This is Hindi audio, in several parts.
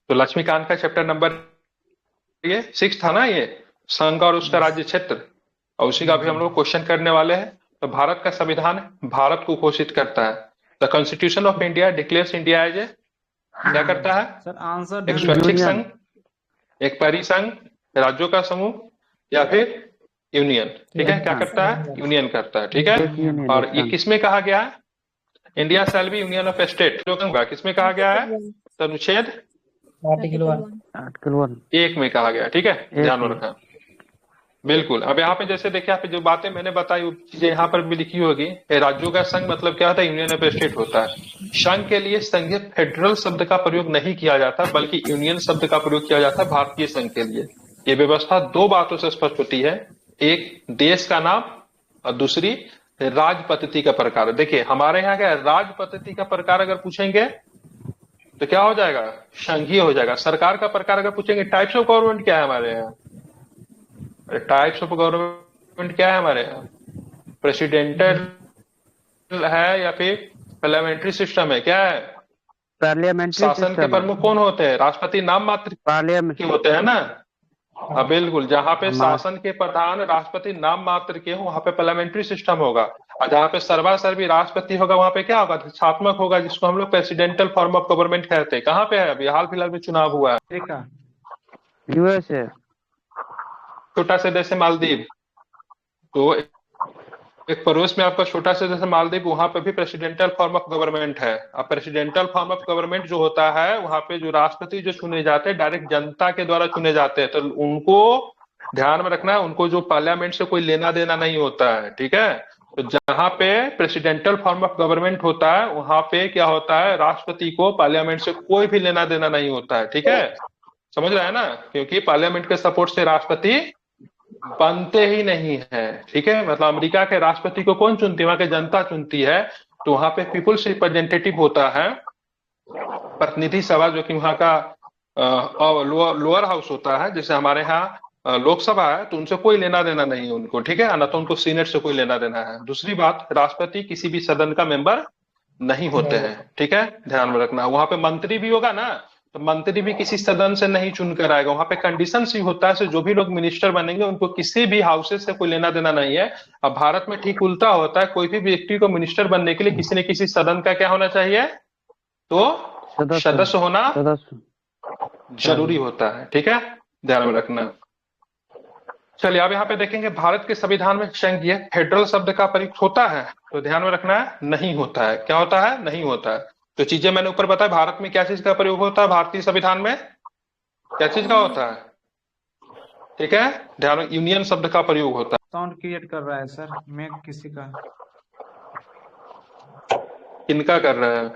तो लक्ष्मीकांत का चैप्टर नंबर ये 6 था ना, ये संघ और उसका यस। राज्य क्षेत्र, और उसी का भी हम लोग क्वेश्चन करने वाले हैं। तो भारत का संविधान भारत को घोषित करता है। The constitution of India declares India as a, क्या करता है? सर आंसर एक ढंग से स्वैच्छिक बताइए। संघ, यूनियन। एक परिसंघ, राज्यों का समूह, या फिर यूनियन। ठीक है, क्या यूनियन करता है? यूनियन करता है। ठीक है। एक यूनियन। यूनियन, और एक ये संघ। किसमें कहा गया है? India shall be union of state, जो होगा किसमें कहा गया है? तो अनुच्छेद आर्टिकल 1। आर्टिकल 1। 1 में कहा गया है। ठीक है, एक ध्यान में में। रखना। बिल्कुल। अब यहाँ पे जैसे देखिए, यहाँ पे जो बातें मैंने बताई वो चीजें यहाँ पर भी लिखी होगी। ये राज्यों का संघ मतलब क्या होता है? यूनियन ऑफ स्टेट होता है। संघ के लिए संघीय फेडरल शब्द का प्रयोग नहीं किया जाता, बल्कि यूनियन शब्द का प्रयोग किया जाता है भारतीय संघ के लिए। ये व्यवस्था दो बातों से स्पष्ट होती है। एक, देश का नाम, और दूसरी, राज पद्धति का प्रकार। देखिए हमारे यहाँ क्या है, राज पद्धति का प्रकार अगर पूछेंगे तो क्या हो जाएगा? संघीय हो जाएगा। सरकार का प्रकार अगर पूछेंगे, टाइप्स ऑफ गवर्नमेंट क्या है हमारे यहाँ? टाइप्स ऑफ गवर्नमेंट क्या है हमारे यहाँ? प्रेसिडेंटल है या फिर पार्लियामेंट्री सिस्टम है? क्या है? पार्लियामेंट्री शासन के सिस्टम है। प्रमुख कौन होते हैं? राष्ट्रपति नाम मात्र पार्लियामेंट। के होते हैं ना। हाँ बिल्कुल, जहां पे हमारा। शासन के प्रधान राष्ट्रपति नाम मात्र के हो वहां पे पार्लियामेंट्री सिस्टम होगा। और जहां पे सर्वासर्वी राष्ट्रपति होगा वहां पे क्या होगा? अधिष्ठात्मक होगा, जिसको हम लोग प्रेसिडेंटल फॉर्म ऑफ गवर्नमेंट कहते हैं। कहाँ पे है? अभी हाल फिलहाल में चुनाव हुआ है। अमेरिका। यूएसए। छोटा सा देश है मालदीव। तो एक पड़ोस में आपका छोटा सा जैसे मालदीव, वहां पे भी प्रेसिडेंटल फॉर्म ऑफ गवर्नमेंट है। अब प्रेसिडेंटल फॉर्म ऑफ गवर्नमेंट जो होता है, वहां पे जो राष्ट्रपति जो चुने जाते हैं डायरेक्ट जनता के द्वारा चुने जाते हैं। तो उनको ध्यान में रखना है, उनको जो पार्लियामेंट से कोई लेना देना नहीं होता है। ठीक है। तो जहां पे प्रेसिडेंटल फॉर्म ऑफ गवर्नमेंट होता है वहां पे क्या होता है, राष्ट्रपति को पार्लियामेंट से कोई भी लेना देना नहीं होता है। ठीक है, समझ रहे हैं ना? क्योंकि पार्लियामेंट के सपोर्ट से राष्ट्रपति बनते ही नहीं है। ठीक है, मतलब अमेरिका के राष्ट्रपति को कौन चुनती है? वहां की जनता चुनती है। तो वहां पे पीपुल्स रिप्रेजेंटेटिव होता है, प्रतिनिधि सभा, जो कि वहां का लोअर हाउस होता है। जैसे हमारे यहाँ लोकसभा है, तो उनसे कोई लेना देना नहीं है उनको। ठीक है ना, तो उनको सीनेट से कोई लेना देना है। दूसरी बात, राष्ट्रपति किसी भी सदन का मेंबर नहीं होते हैं। ठीक है, ध्यान में रखना। वहां पे मंत्री भी होगा ना, तो मंत्री भी किसी सदन से नहीं चुनकर आएगा। वहां पे कंडीशन ही होता है, so जो भी लोग मिनिस्टर बनेंगे उनको किसी भी हाउसेस से कोई लेना देना नहीं है। अब भारत में ठीक उल्टा होता है, कोई भी व्यक्ति को मिनिस्टर बनने के लिए किसी न किसी सदन का क्या होना चाहिए? तो सदस्य। सदस्य होना सदस्य जरूरी चाहिए। होता है। ठीक है, ध्यान में रखना। चलिए अब यहाँ पे देखेंगे, भारत के संविधान में संघीय फेडरल शब्द का प्रयोग होता है? तो ध्यान में रखना है, नहीं होता है। क्या होता है? नहीं होता है। तो चीजें मैंने ऊपर बताया, भारत में क्या चीज का प्रयोग होता है? भारतीय संविधान में क्या चीज का होता है? ठीक है, ध्यान, यूनियन शब्द का प्रयोग होता साउंड क्रिएट कर रहा है सर, मैं किसी का। है। किनका कर रहा है?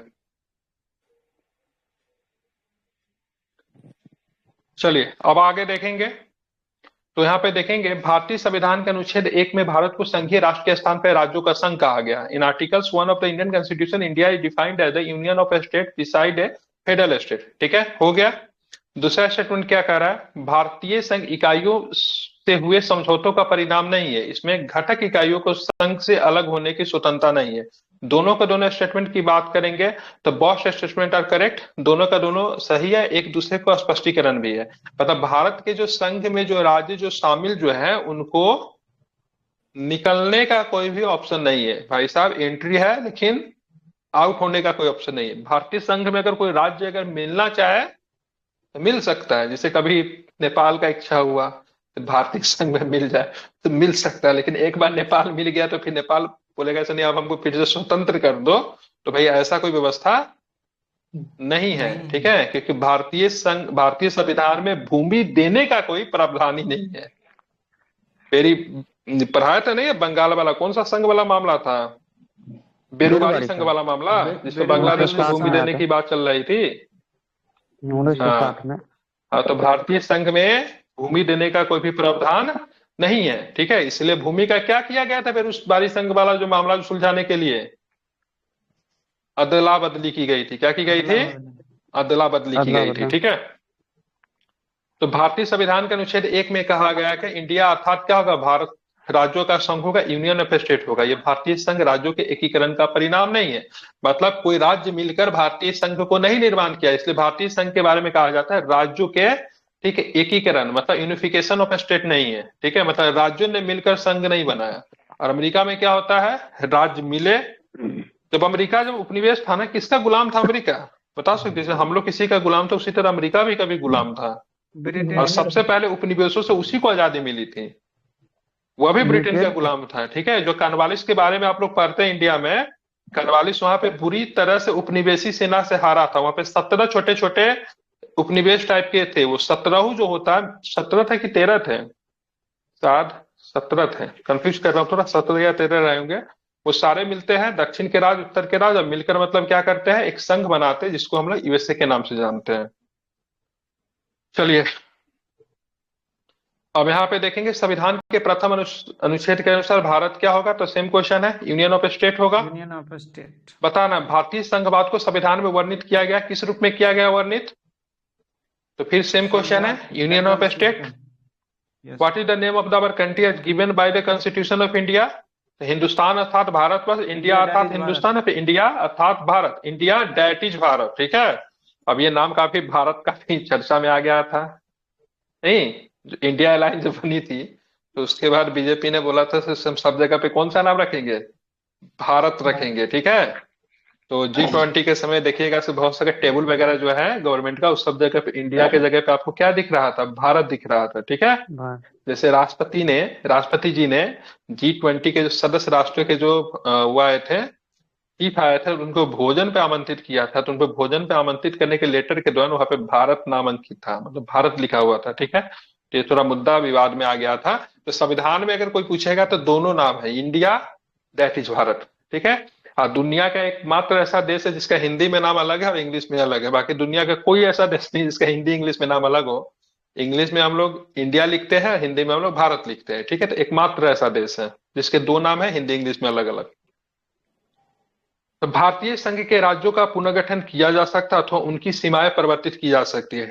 चलिए अब आगे देखेंगे। तो यहाँ पे देखेंगे, भारतीय संविधान के अनुच्छेद 1 में भारत को संघीय राष्ट्र के स्थान पर राज्यों का संघ कहा गया। In articles 1 of the Indian constitution, India is defined as the union of state beside a federal state. ठीक है, हो गया। दूसरा स्टेटमेंट क्या कह रहा है? भारतीय संघ इकाइयों से हुए समझौतों का परिणाम नहीं है। इसमें घटक इकाइयों को संघ से अलग होने की स्वतंत्रता नहीं है। दोनों का दोनों स्टेटमेंट की बात करेंगे तो बोथ स्टेटमेंट आर करेक्ट, दोनों का दोनों सही है। एक दूसरे को स्पष्टीकरण भी है। मतलब भारत के जो संघ में जो राज्य जो शामिल जो है, उनको निकलने का कोई भी ऑप्शन नहीं है भाई साहब। एंट्री है लेकिन आउट होने का कोई ऑप्शन नहीं है। भारतीय संघ में अगर कोई राज्य अगर मिलना चाहे तो मिल सकता है। जैसे कभी नेपाल का इच्छा हुआ तो भारतीय संघ में मिल जाए तो मिल सकता है, लेकिन एक बार नेपाल मिल गया तो फिर नेपाल बोलेगा ऐसा नहीं, आप हमको फिर से स्वतंत्र कर दो। तो भाई ऐसा कोई व्यवस्था नहीं है। नहीं ठीक है। है, क्योंकि भारतीय संविधान में भूमि देने का कोई प्रावधान ही नहीं है। मेरी पढ़ाया था नहीं, बंगाल वाला कौन सा संघ वाला मामला था? बेरुवारी बेरुवारी संघ का। वाला मामला, जिसमें बेरुवारी बांग्लादेश को उन्नीस सौ उड़ीसा। भूमि में आया देने था। की बात चल रही थी। 1960 हाँ। में। हाँ, तो भारतीय संघ में भूमि देने का कोई भी प्रावधान नहीं है। ठीक है, इसलिए भूमि का क्या किया गया था फिर उस बारी संघ वाला जो मामला सुलझाने के लिए? अदला बदली की गई थी। क्या की गई अदला थी? बदला। अदला बदली की अदला गई थी। बदला। ठीक है। तो भारतीय संविधान के अनुच्छेद 1 में कहा गया है कि इंडिया अर्थात क्या होगा? भारत राज्यों का संघ होगा, यूनियन ऑफ स्टेट होगा। ये भारतीय संघ राज्यों के एकीकरण का परिणाम नहीं है। मतलब कोई राज्य मिलकर भारतीय संघ को नहीं निर्माण किया, इसलिए भारतीय संघ के बारे में कहा जाता है राज्यों के, ठीक है, एकीकरण, मतलब यूनिफिकेशन ऑफ स्टेट नहीं है, ठीक है, मतलब राज्यों ने मिलकर संघ नहीं बनाया। और अमेरिका में क्या होता है, राज्य मिले। जब उपनिवेश था ना, किसका गुलाम था अमेरिका, बता सकते, जैसे हम लोग किसी का गुलाम था, उसी तरह अमेरिका भी कभी गुलाम था। और ब्रिटेन सबसे पहले उपनिवेशों से उसी को आजादी मिली थी, वह भी ब्रिटेन का गुलाम था, ठीक है। जो कॉर्नवालिस के बारे में आप लोग पढ़ते हैं इंडिया में, कॉर्नवालिस वहां पे बुरी तरह से उपनिवेशी सेना से हारा था। वहां पे 17 छोटे छोटे उपनिवेश टाइप के थे। वो 17 जो होता है, 17 थे कि 13 थे, शायद 17 थे, कंफ्यूज कर रहा हूँ थोड़ा, 17 या 13 रहे होंगे। वो सारे मिलते हैं, दक्षिण के राज्य, उत्तर के राज्य, और मिलकर मतलब क्या करते हैं, एक संघ बनाते हैं जिसको हम लोग यूएसए के नाम से जानते हैं। चलिए अब यहाँ पे देखेंगे संविधान के प्रथम अनुच्छेद के अनुसार भारत क्या होगा, तो सेम क्वेश्चन है, यूनियन ऑफ स्टेट होगा। Union of state. बताना भारतीय संघवाद को संविधान में वर्णित किया गया, किस रूप में किया गया वर्णित, तो फिर सेम क्वेश्चन है, union of state. What is the name of the our country as given by the constitution of India, Hindustan अर्थात भारत, बस इंडिया अर्थात हिंदुस्तान है, फिर इंडिया अर्थात Bharat, India that is Bharat, ठीक है। अब ये नाम काफी भारत का भी चर्चा में आ गया था, नहीं, जो इंडिया अलायंस जब बनी थी तो उसके बाद बीजेपी ने बोला था सब जगह पे कौन सा नाम रखेंगे, भारत रखेंगे, ठीक है। तो G20 के समय देखिएगा से बहुत सारे टेबल वगैरह जो है गवर्नमेंट का, उस सब जगह पे इंडिया के जगह पे आपको क्या दिख रहा था, भारत दिख रहा था, ठीक है। जैसे राष्ट्रपति जी ने G20 के जो सदस्य राष्ट्रों के जो वो आए थे, चीफ आए थे, उनको भोजन पे आमंत्रित किया था, तो उनको भोजन पे आमंत्रित करने के लेटर के दौरान वहां पे भारत नाम अंकित था, मतलब भारत लिखा हुआ था, ठीक है। तो ये थोड़ा मुद्दा विवाद में आ गया था। तो संविधान में अगर कोई पूछेगा तो दोनों नाम है, इंडिया दैट इज भारत, ठीक है। हाँ, दुनिया का एकमात्र ऐसा देश है जिसका हिंदी में नाम अलग है और इंग्लिश में अलग है। बाकी दुनिया का कोई ऐसा देश नहीं जिसका हिंदी इंग्लिश में नाम अलग हो। इंग्लिश में हम लोग इंडिया लिखते हैं, हिंदी में हम लोग भारत लिखते हैं, ठीक है। तो एकमात्र ऐसा देश है जिसके दो नाम है, हिंदी इंग्लिश में अलग अलग। तो भारतीय संघ के राज्यों का पुनर्गठन किया जा सकता है अथवा उनकी सीमाएं परिवर्तित की जा सकती है,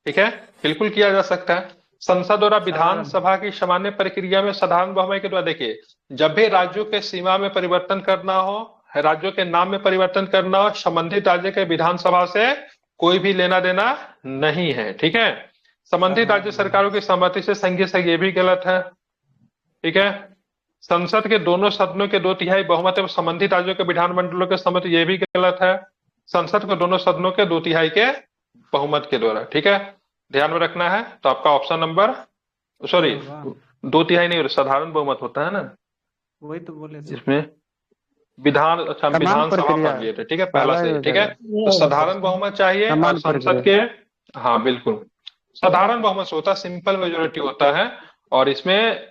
ठीक है, बिल्कुल किया जा सकता है। संसद और विधानसभा की सामान्य प्रक्रिया में साधारण बहुमत के द्वारा, देखिए जब भी राज्यों के सीमा में परिवर्तन करना हो, राज्यों के नाम में परिवर्तन करना हो, संबंधित राज्य के विधानसभा से कोई भी लेना देना नहीं है, ठीक है। संबंधित राज्य सरकारों की सहमति से संघीय संघ, ये भी गलत है, ठीक है। संसद के दोनों सदनों के 2/3 बहुमत एवं संबंधित राज्यों के विधानमंडलों के सहमति, ये भी गलत है। संसद को दोनों सदनों के 2/3 के बहुमत के द्वारा, ठीक है, ध्यान में रखना है। तो आपका ऑप्शन नंबर, सॉरी 2/3 नहीं, साधारण बहुमत होता है ना, वही तो बोले थे। इसमें अच्छा विधानसभा पढ़ लिए थे, ठीक है, पहला से, ठीक है। तो साधारण बहुमत चाहिए और संसद के, हाँ बिल्कुल साधारण बहुमत होता है, सिंपल मेजोरिटी होता है। और इसमें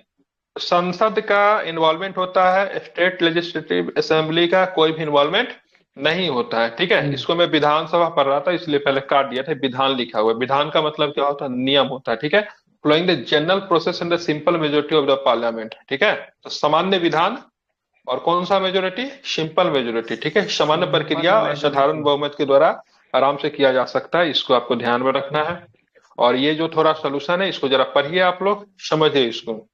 संसद का इन्वॉल्वमेंट होता है, स्टेट लेजिस्लेटिव असेंबली का कोई भी इन्वॉल्वमेंट नहीं होता है, ठीक है। इसको मैं विधानसभा पढ़ रहा था इसलिए पहले काट दिया था, विधान लिखा हुआ है। विधान का मतलब क्या होता है, नियम होता है, ठीक है, flowing the general process in the simple majority of the parliament, ठीक है। तो सामान्य विधान और कौन सा मेजोरिटी, सिंपल मेजोरिटी, ठीक है। सामान्य प्रक्रिया साधारण बहुमत के द्वारा आराम से किया जा सकता है, इसको आपको ध्यान में रखना है। और ये जो थोड़ा सोल्यूशन है इसको जरा पढ़िए, आप लोग समझिए, इसको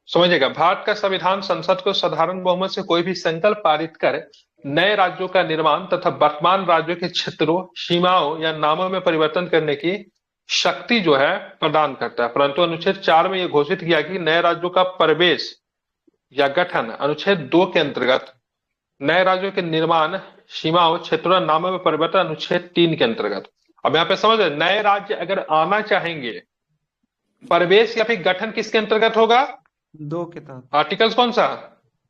समझिएगा। भारत का संविधान संसद को साधारण बहुमत से कोई भी संकल्प पारित कर नए राज्यों का निर्माण तथा वर्तमान राज्यों के क्षेत्रों, सीमाओं या नामों में परिवर्तन करने की शक्ति जो है प्रदान करता है। परंतु अनुच्छेद 4 में यह घोषित किया कि नए राज्यों का प्रवेश या गठन अनुच्छेद 2 के अंतर्गत, नए राज्यों के निर्माण, सीमाओं, क्षेत्रों, नामों में परिवर्तन अनुच्छेद 3 के अंतर्गत। अब यहाँ पे समझ रहे, नए राज्य अगर आना चाहेंगे, प्रवेश या फिर गठन किसके अंतर्गत होगा, 2 के तहत। आर्टिकल्स कौन सा,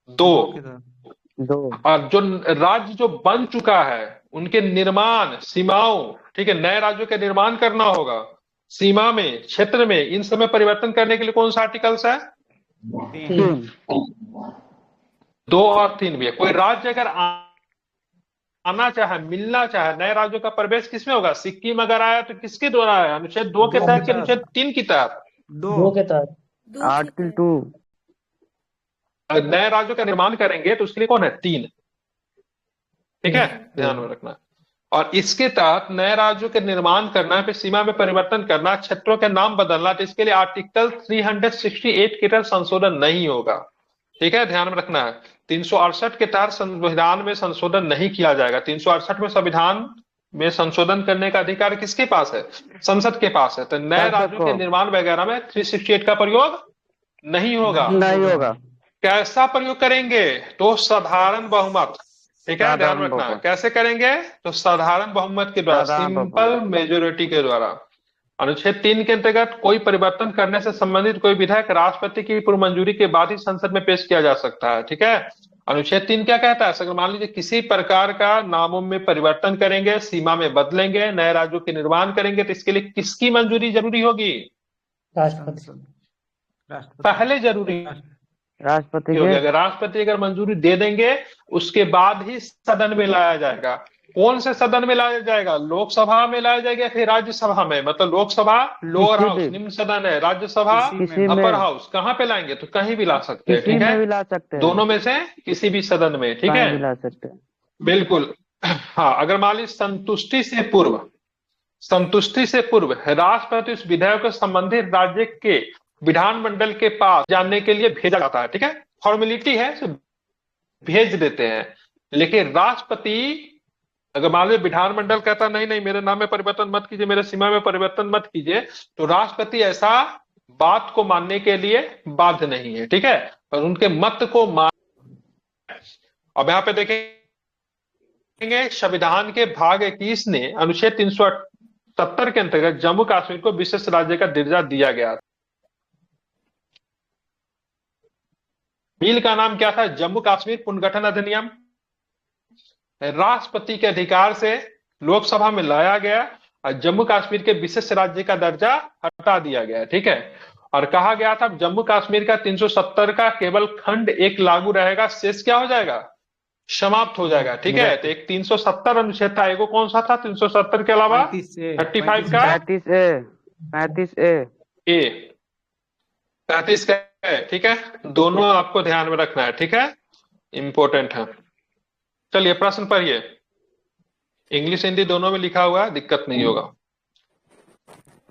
2 के तहत। और जो राज्य जो बन चुका है उनके निर्माण, सीमाओं, ठीक है, नए राज्यों के निर्माण करना होगा, सीमा में, क्षेत्र में, इन सब में परिवर्तन करने के लिए कौन सा आर्टिकल्स है, 2 और 3 भी है। कोई राज्य अगर आना चाहे, मिलना चाहे, नए राज्यों का प्रवेश किसमें होगा, सिक्किम अगर आया तो किसके द्वारा आया, अनुच्छेद 2 के तहत, अनुच्छेद 3 की तहत, 2 के तहत, आर्टिकल 2। नए राज्यों का निर्माण करेंगे तो उसके लिए कौन है, 3, ठीक है, ध्यान में रखना। और इसके तहत नए राज्यों के निर्माण करना, फिर सीमा में परिवर्तन करना, क्षेत्रों के नाम बदलना, तो इसके लिए आर्टिकल 368 के तहत संशोधन नहीं होगा। ठीक है, ध्यान में रखना है। 368 के तहत संविधान में संशोधन नहीं किया जाएगा। 368 में संविधान में संशोधन करने का अधिकार किसके पास है? संसद के पास है। तो नए संसद राज्यों के को। निर्माण वगैरह में 368 का प्रयोग नहीं होगा। नहीं होगा। कैसा प्रयोग करेंगे? तो साधारण बहुमत। ठीक है, ध्यान साधारण रखना है। बहुमत। कैसे करेंगे? तो साधारण बहुमत के द्वारा, साधारण सिंपल मेजोरिटी के द्वारा। अनुच्छेद 3 के अंतर्गत कोई परिवर्तन करने से संबंधित कोई विधेयक राष्ट्रपति की पूर्व मंजूरी के बाद ही संसद में पेश किया जा सकता है। ठीक है, अनुच्छेद 3 क्या कहता है? अगर मान लीजिए किसी प्रकार का नामों में परिवर्तन करेंगे, सीमा में बदलेंगे, नए राज्यों के निर्माण करेंगे, तो इसके लिए किसकी मंजूरी जरूरी होगी? राष्ट्रपति। पहले जरूरी राष्ट्रपति होगी। के। अगर राष्ट्रपति अगर मंजूरी दे देंगे, उसके बाद ही सदन में लाया जाएगा। कौन से सदन में लाया जाएगा? लोकसभा में लाया जाएगा, फिर राज्यसभा में। मतलब लोकसभा लोअर किसी हाउस, भी। निम्न सदन है, राज्यसभा किसी में। Upper house. कहाँ पे लाएंगे? तो कहीं भी ला सकते हैं। किसी ठीक में है, भी ला सकते हैं। दोनों में से किसी भी सदन में। ठीक कहीं भी है, ला सकते हैं। बिल्कुल। हाँ, अगर मान लीजिए संतुष्टि से पूर्व राष्ट्रपति उस विधेयक को संबंधित राज्य के विधानमंडल के पास जानने के लिए भेजा जाता है। ठीक है, फॉर्मेलिटी है, भेज देते हैं। लेकिन राष्ट्रपति अगर मान लीजिए विधानमंडल कहता नहीं नहीं, मेरे नाम में परिवर्तन मत कीजिए, मेरे सीमा में परिवर्तन मत कीजिए, तो राष्ट्रपति ऐसा बात को मानने के लिए बाध्य नहीं है। ठीक है, पर उनके मत को मान। अब यहाँ पे देखेंगे, संविधान के भाग 21 ने अनुच्छेद 370 के अंतर्गत जम्मू कश्मीर को विशेष राज्य का दर्जा दिया गया। बिल का नाम क्या था? जम्मू कश्मीर पुनर्गठन अधिनियम। राष्ट्रपति के अधिकार से लोकसभा में लाया गया और जम्मू कश्मीर के विशेष राज्य का दर्जा हटा दिया गया। ठीक है, और कहा गया था जम्मू कश्मीर का 370 का केवल खंड एक लागू रहेगा, शेष क्या हो जाएगा? समाप्त हो जाएगा। ठीक है, तो एक 370 अनुच्छेद था, एगो कौन सा था 370 के अलावा? 35 का 35 का है। ठीक है, दोनों आपको ध्यान में रखना है। ठीक है, इंपॉर्टेंट है। चलिए प्रश्न पढ़िए, इंग्लिश हिंदी दोनों में लिखा हुआ है, दिक्कत नहीं होगा।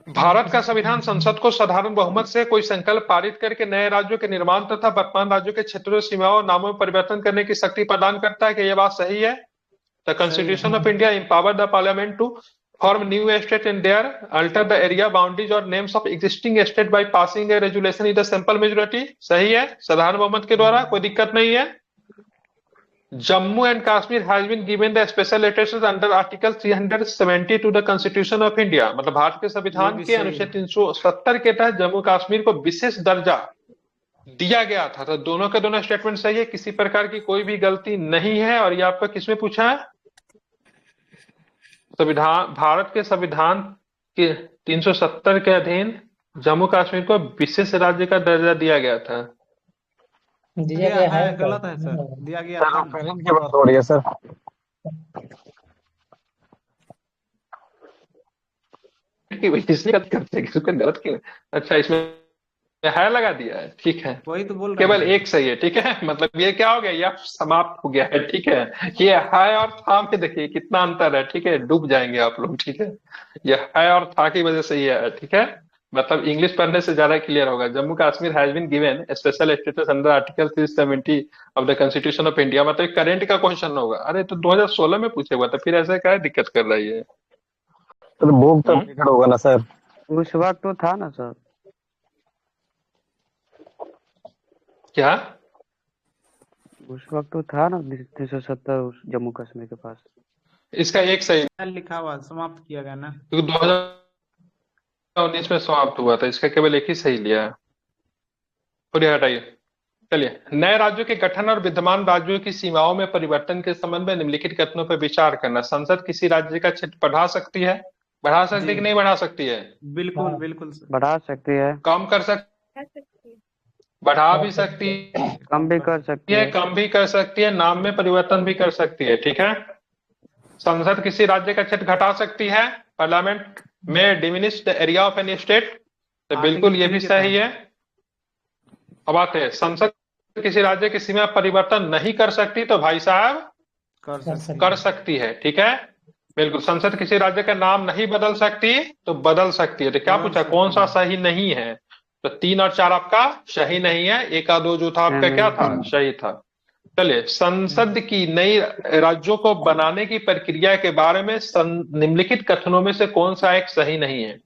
भारत का संविधान संसद को साधारण बहुमत से कोई संकल्प पारित करके नए राज्यों के निर्माण तथा वर्तमान राज्यों के क्षेत्रों, सीमाओं, नामों में परिवर्तन करने की शक्ति प्रदान करता है। कि यह बात सही है? The constitution of India empower the parliament to form new state in there, alter the area boundaries or names of existing state by passing a resolution with a simple majority। सही है, साधारण बहुमत के द्वारा, कोई दिक्कत नहीं है। Jammu and Kashmir has been given the special status under article 370 to the constitution of India. मतलब भारत के संविधान के अनुच्छेद 370 के तहत जम्मू कश्मीर को विशेष दर्जा दिया गया था। तो दोनों के दोनों स्टेटमेंट सही है, किसी प्रकार की कोई भी गलती नहीं है। और ये आपका किसमें पूछा है? संविधान, भारत के संविधान के 370 के अधीन जम्मू कश्मीर को विशेष राज्य का दर्जा दिया गया था। दिया गया है, गलत है सर, दिया गया सर ऑफेंस की बात हो रही है सर। इसलिए गलत करते हैं, इसमें गलत क्यों? अच्छा, इसमें है लगा दिया है। ठीक है, वही तो बोल रहे केवल हैं। एक सही है। ठीक है, मतलब ये क्या हो गया? यह समाप्त हो गया है। ठीक है, ये है और था में देखिए कितना अंतर है। ठीक है, डूब जाएंगे आप लोग। ठीक है, यह है और था की वजह से ये है। ठीक है, मतलब इंग्लिश पढ़ने से ज्यादा क्लियर होगा। Jammu Kashmir has been given special status under article 370 of the constitution of India. मतलब करंट का क्वेश्चन होगा। अरे तो 2016 में पूछे हुआ था, फिर ऐसे क्या दिक्कत कर रही है? तो बुक तो टिकट होगा ना सर? उस वक्त तो था ना सर। क्या उस वक्त तो था ना 370 जम्मू कश्मीर के पास। इसका एक सही, लिखा हुआ समाप्त किया गया ना, क्योंकि 2019 में समाप्त हुआ था। इसका केवल एक ही सही लिया है। और ये हटाइए। चलिए, नए राज्यों के गठन और विद्यमान राज्यों की सीमाओं में परिवर्तन के संबंध में निम्नलिखित कथनों पर विचार करना। संसद किसी राज्य का क्षेत्र बढ़ा सकती है, बढ़ा सकती है कि नहीं बढ़ा सकती है? बिल्कुल बिल्कुल सर। बढ़ा सकती है, कम कर सकती, बढ़ा भी सकती कम भी कर सकती है, है। कम भी कर सकती है, नाम में परिवर्तन भी कर सकती है। ठीक है, संसद किसी राज्य का क्षेत्र घटा सकती है। पार्लियामेंट में diminish the area of any state. तो बिल्कुल ये भी सही है। अब आते हैं, संसद किसी राज्य की सीमा परिवर्तन नहीं कर सकती, तो भाई साहब कर सकती है। ठीक है, बिल्कुल, संसद किसी राज्य का नाम नहीं बदल सकती तो बदल सकती है। तो क्या बदल पूछा, कौन सकती सा है। सही नहीं है? तो 3 और 4 आपका सही नहीं है, 1 और 2 जो था आपका क्या था, सही था। चलिए, संसद की नई राज्यों को बनाने की प्रक्रिया के बारे में निम्नलिखित कथनों में से कौन सा एक सही नहीं है?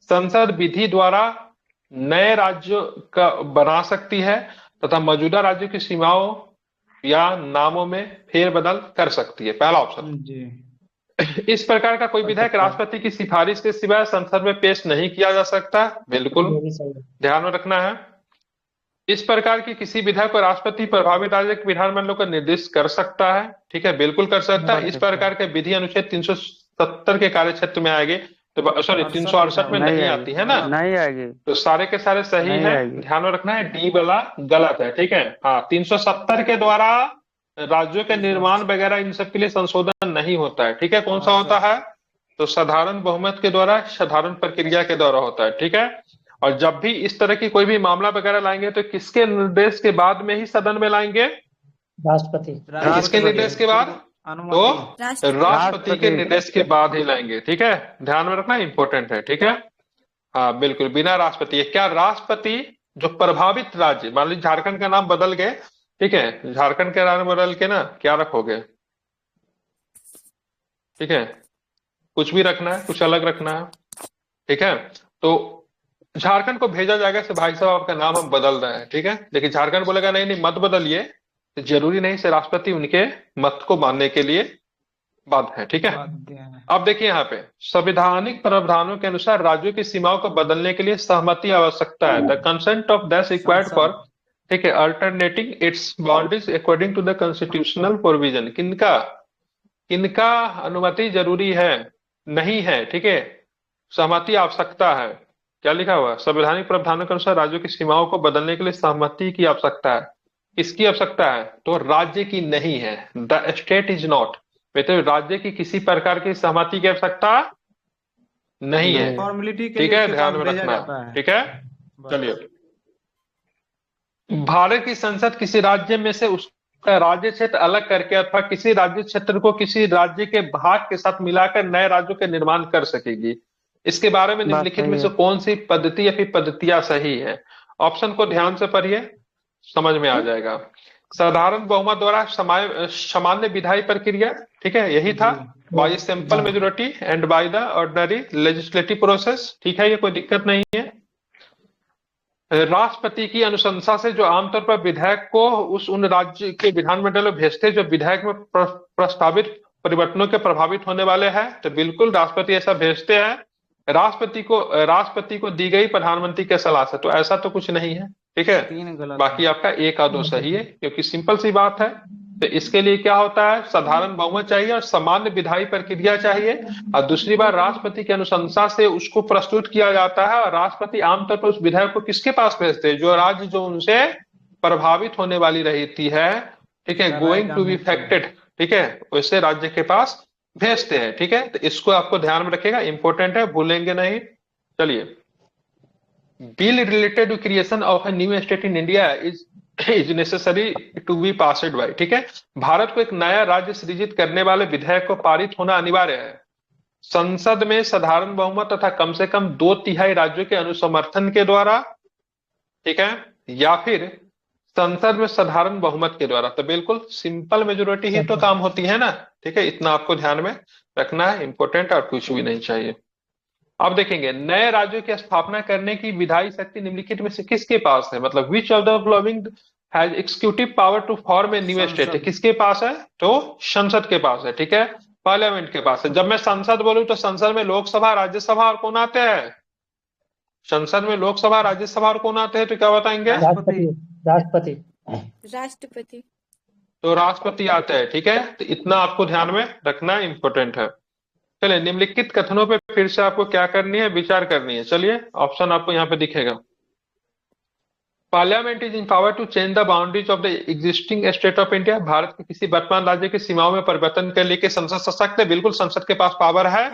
संसद विधि द्वारा नए राज्य का बना सकती है तथा मौजूदा राज्यों की सीमाओं या नामों में फेरबदल कर सकती है। पहला ऑप्शन। जी इस प्रकार का कोई कर विधेयक सकता है। राष्ट्रपति की सिफारिश के सिवाय संसद में पेश नहीं किया जा सकता। बिल्कुल ये भी सही है। ध्यान में रखना है। इस प्रकार की किसी विधेयक को राष्ट्रपति प्रभावित राज्य के विधानमंडलों को निर्दिष्ट कर सकता है। ठीक है, बिल्कुल कर सकता है। कर इस सकता है। प्रकार के विधि अनुच्छेद 370 के कार्य क्षेत्र में आएगी, तो सॉरी 368 में नहीं नहीं आएगी, आती है ना, नहीं आएगी, तो सारे के सारे सही नहीं है। आएगी। ध्यान में रखना है, डी वाला गलत है। ठीक है, हाँ, 370 के द्वारा राज्यों के निर्माण वगैरह इन सब के लिए संशोधन नहीं होता है। ठीक है, कौन सा होता है? तो साधारण बहुमत के द्वारा, साधारण प्रक्रिया के द्वारा होता है। ठीक है, और जब भी इस तरह की कोई भी मामला वगैरह लाएंगे तो किसके निर्देश के बाद में ही सदन में लाएंगे? राष्ट्रपति। किसके निर्देश के बाद? तो अनुमति। राष्ट्रपति के निर्देश के बाद ही लाएंगे। ठीक है, ध्यान में रखना, इंपॉर्टेंट है। ठीक है, हाँ बिल्कुल, बिना राष्ट्रपति। क्या राष्ट्रपति जो प्रभावित राज्य, मान लीजिए झारखंड का नाम बदल गए, ठीक है, झारखंड का नाम बदल के ना क्या रखोगे? ठीक है, कुछ भी रखना है, कुछ अलग रखना है। ठीक है, तो झारखंड को भेजा जाएगा से भाई साहब आपका नाम हम बदल रहे हैं। ठीक है, लेकिन झारखंड बोलेगा नहीं नहीं मत बदलिए, तो जरूरी नहीं से राष्ट्रपति उनके मत को मानने के लिए बाध्य है। ठीक है, बाध्य है। अब देखिए यहाँ पे संवैधानिक प्रावधानों के अनुसार राज्यों की सीमाओं को बदलने के लिए सहमति आवश्यकता है। The consent of that required for, ठीक है, alternating its boundaries according to the constitutional provision. किनका किनका अनुमति जरूरी है? नहीं है। ठीक है, सहमति आवश्यकता है। क्या लिखा हुआ? संवैधानिक प्रावधानों के अनुसार राज्यों की सीमाओं को बदलने के लिए सहमति की आवश्यकता है। किसकी आवश्यकता है? तो राज्य की नहीं है। द स्टेट इज नॉट, तो राज्य की किसी प्रकार की सहमति की आवश्यकता नहीं है। फॉर्मेलिटी के ठीक लिए है, उसके ध्यान पास में भेजा रखना। जाता है। ठीक है, चलिए, भारत की संसद किसी राज्य में से उसका राज्य क्षेत्र अलग करके अथवा किसी राज्य क्षेत्र को किसी राज्य के भाग के साथ मिलाकर नए राज्यों के निर्माण कर सकेगी। इसके बारे में बात निम्नलिखित सही में से है। कौन सी पद्धति या फिर पद्धतियां सही है? ऑप्शन को ध्यान से पढ़िए, समझ में आ जाएगा। साधारण बहुमत द्वारा सामान्य विधायी प्रक्रिया, ठीक है, यही था। Bye simple majority and by the ordinary legislative process. ठीक है, ये कोई दिक्कत नहीं है। राष्ट्रपति की अनुशंसा से जो आमतौर पर विधायक को उन राज्य के विधानमंडल में भेजते जो विधायक में प्रस्तावित परिवर्तनों के प्रभावित होने वाले हैं, तो बिल्कुल राष्ट्रपति ऐसा भेजते हैं। राष्ट्रपति को दी गई प्रधानमंत्री के सलाह से, तो ऐसा तो कुछ नहीं है। ठीक है, 3 गलत बाकी आपका 1 और 2 सही है, क्योंकि सिंपल सी बात है। तो इसके लिए क्या होता है? साधारण बहुमत चाहिए और सामान्य विधायी प्रक्रिया चाहिए, और दूसरी बार राष्ट्रपति की अनुशंसा से उसको प्रस्तुत किया जाता है, और राष्ट्रपति आमतौर पर उस विधायक को किसके पास भेजते हैं? जो राज्य जो उनसे प्रभावित होने वाली रहती है, ठीक है, गोइंग टू बी इफेक्टेड, ठीक है, वैसे राज्य के पास भेजते हैं। ठीक है, तो इसको आपको ध्यान में रखिएगा, इंपॉर्टेंट है, भूलेंगे नहीं। चलिए, bill related to creation of a new state in India is necessary to be passed by, ठीक है, भारत को एक नया राज्य सृजित करने वाले विधेयक को पारित होना अनिवार्य है। संसद में साधारण बहुमत तथा कम से कम 2/3 राज्यों के अनुसमर्थन के द्वारा, ठीक है, या फिर संसद में साधारण बहुमत के द्वारा। तो बिल्कुल सिंपल मेजोरिटी ही तो काम होती है ना। ठीक है, इतना आपको ध्यान में रखना है, इंपॉर्टेंट, और कुछ भी नहीं चाहिए। अब देखेंगे, नए राज्यों की स्थापना करने की विधायी शक्ति निम्नलिखित में से किसके पास है? मतलब which of the following has executive power to form a new state? किसके पास है? तो संसद के पास है। ठीक है, पार्लियामेंट के पास है। जब मैं संसद बोलूं तो संसद में लोकसभा, राज्यसभा और कौन आते हैं? संसद में लोकसभा, राज्यसभा और कौन आते हैं? तो क्या बताएंगे? राष्ट्रपति। तो राष्ट्रपति आते हैं। ठीक है, तो इतना आपको ध्यान में रखना इंपॉर्टेंट है। चलिए, निम्नलिखित कथनों पे फिर से आपको क्या करनी है? विचार करनी है। चलिए, ऑप्शन आपको यहाँ पे दिखेगा। Parliament is in power to change the boundaries of the existing state of India. Bharat के किसी वर्तमान राज्य की सीमाओं में परिवर्तन के लिए संसद सशक्त है। बिल्कुल, संसद के पास पावर है।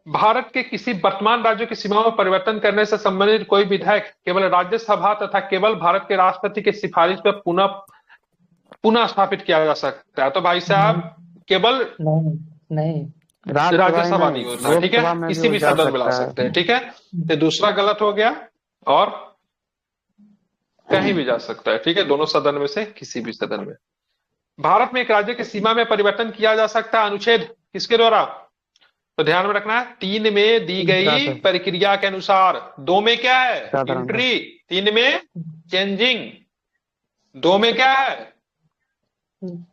भारत के किसी वर्तमान राज्यों की सीमाओं में परिवर्तन करने से संबंधित कोई विधेयक केवल राज्यसभा तथा केवल भारत के राष्ट्रपति की सिफारिश पर पुनः स्थापित किया जा सकता है। तो भाई साहब, केवल नहीं। राज्यसभा नहीं होता, ठीक है, लोकसभा में किसी वो भी जा सदन में ला सकता है। सकते हैं, ठीक है। तो दूसरा गलत हो गया, और कहीं भी जा सकता है, ठीक है, दोनों सदन में से किसी भी सदन में। भारत में एक राज्य की सीमा में परिवर्तन किया जा सकता है अनुच्छेद किसके द्वारा? तो ध्यान में रखना है, 3 में दी गई प्रक्रिया के अनुसार। 2 में क्या है? साधारणतः। एंट्री। 3 में चेंजिंग। 2 में क्या है?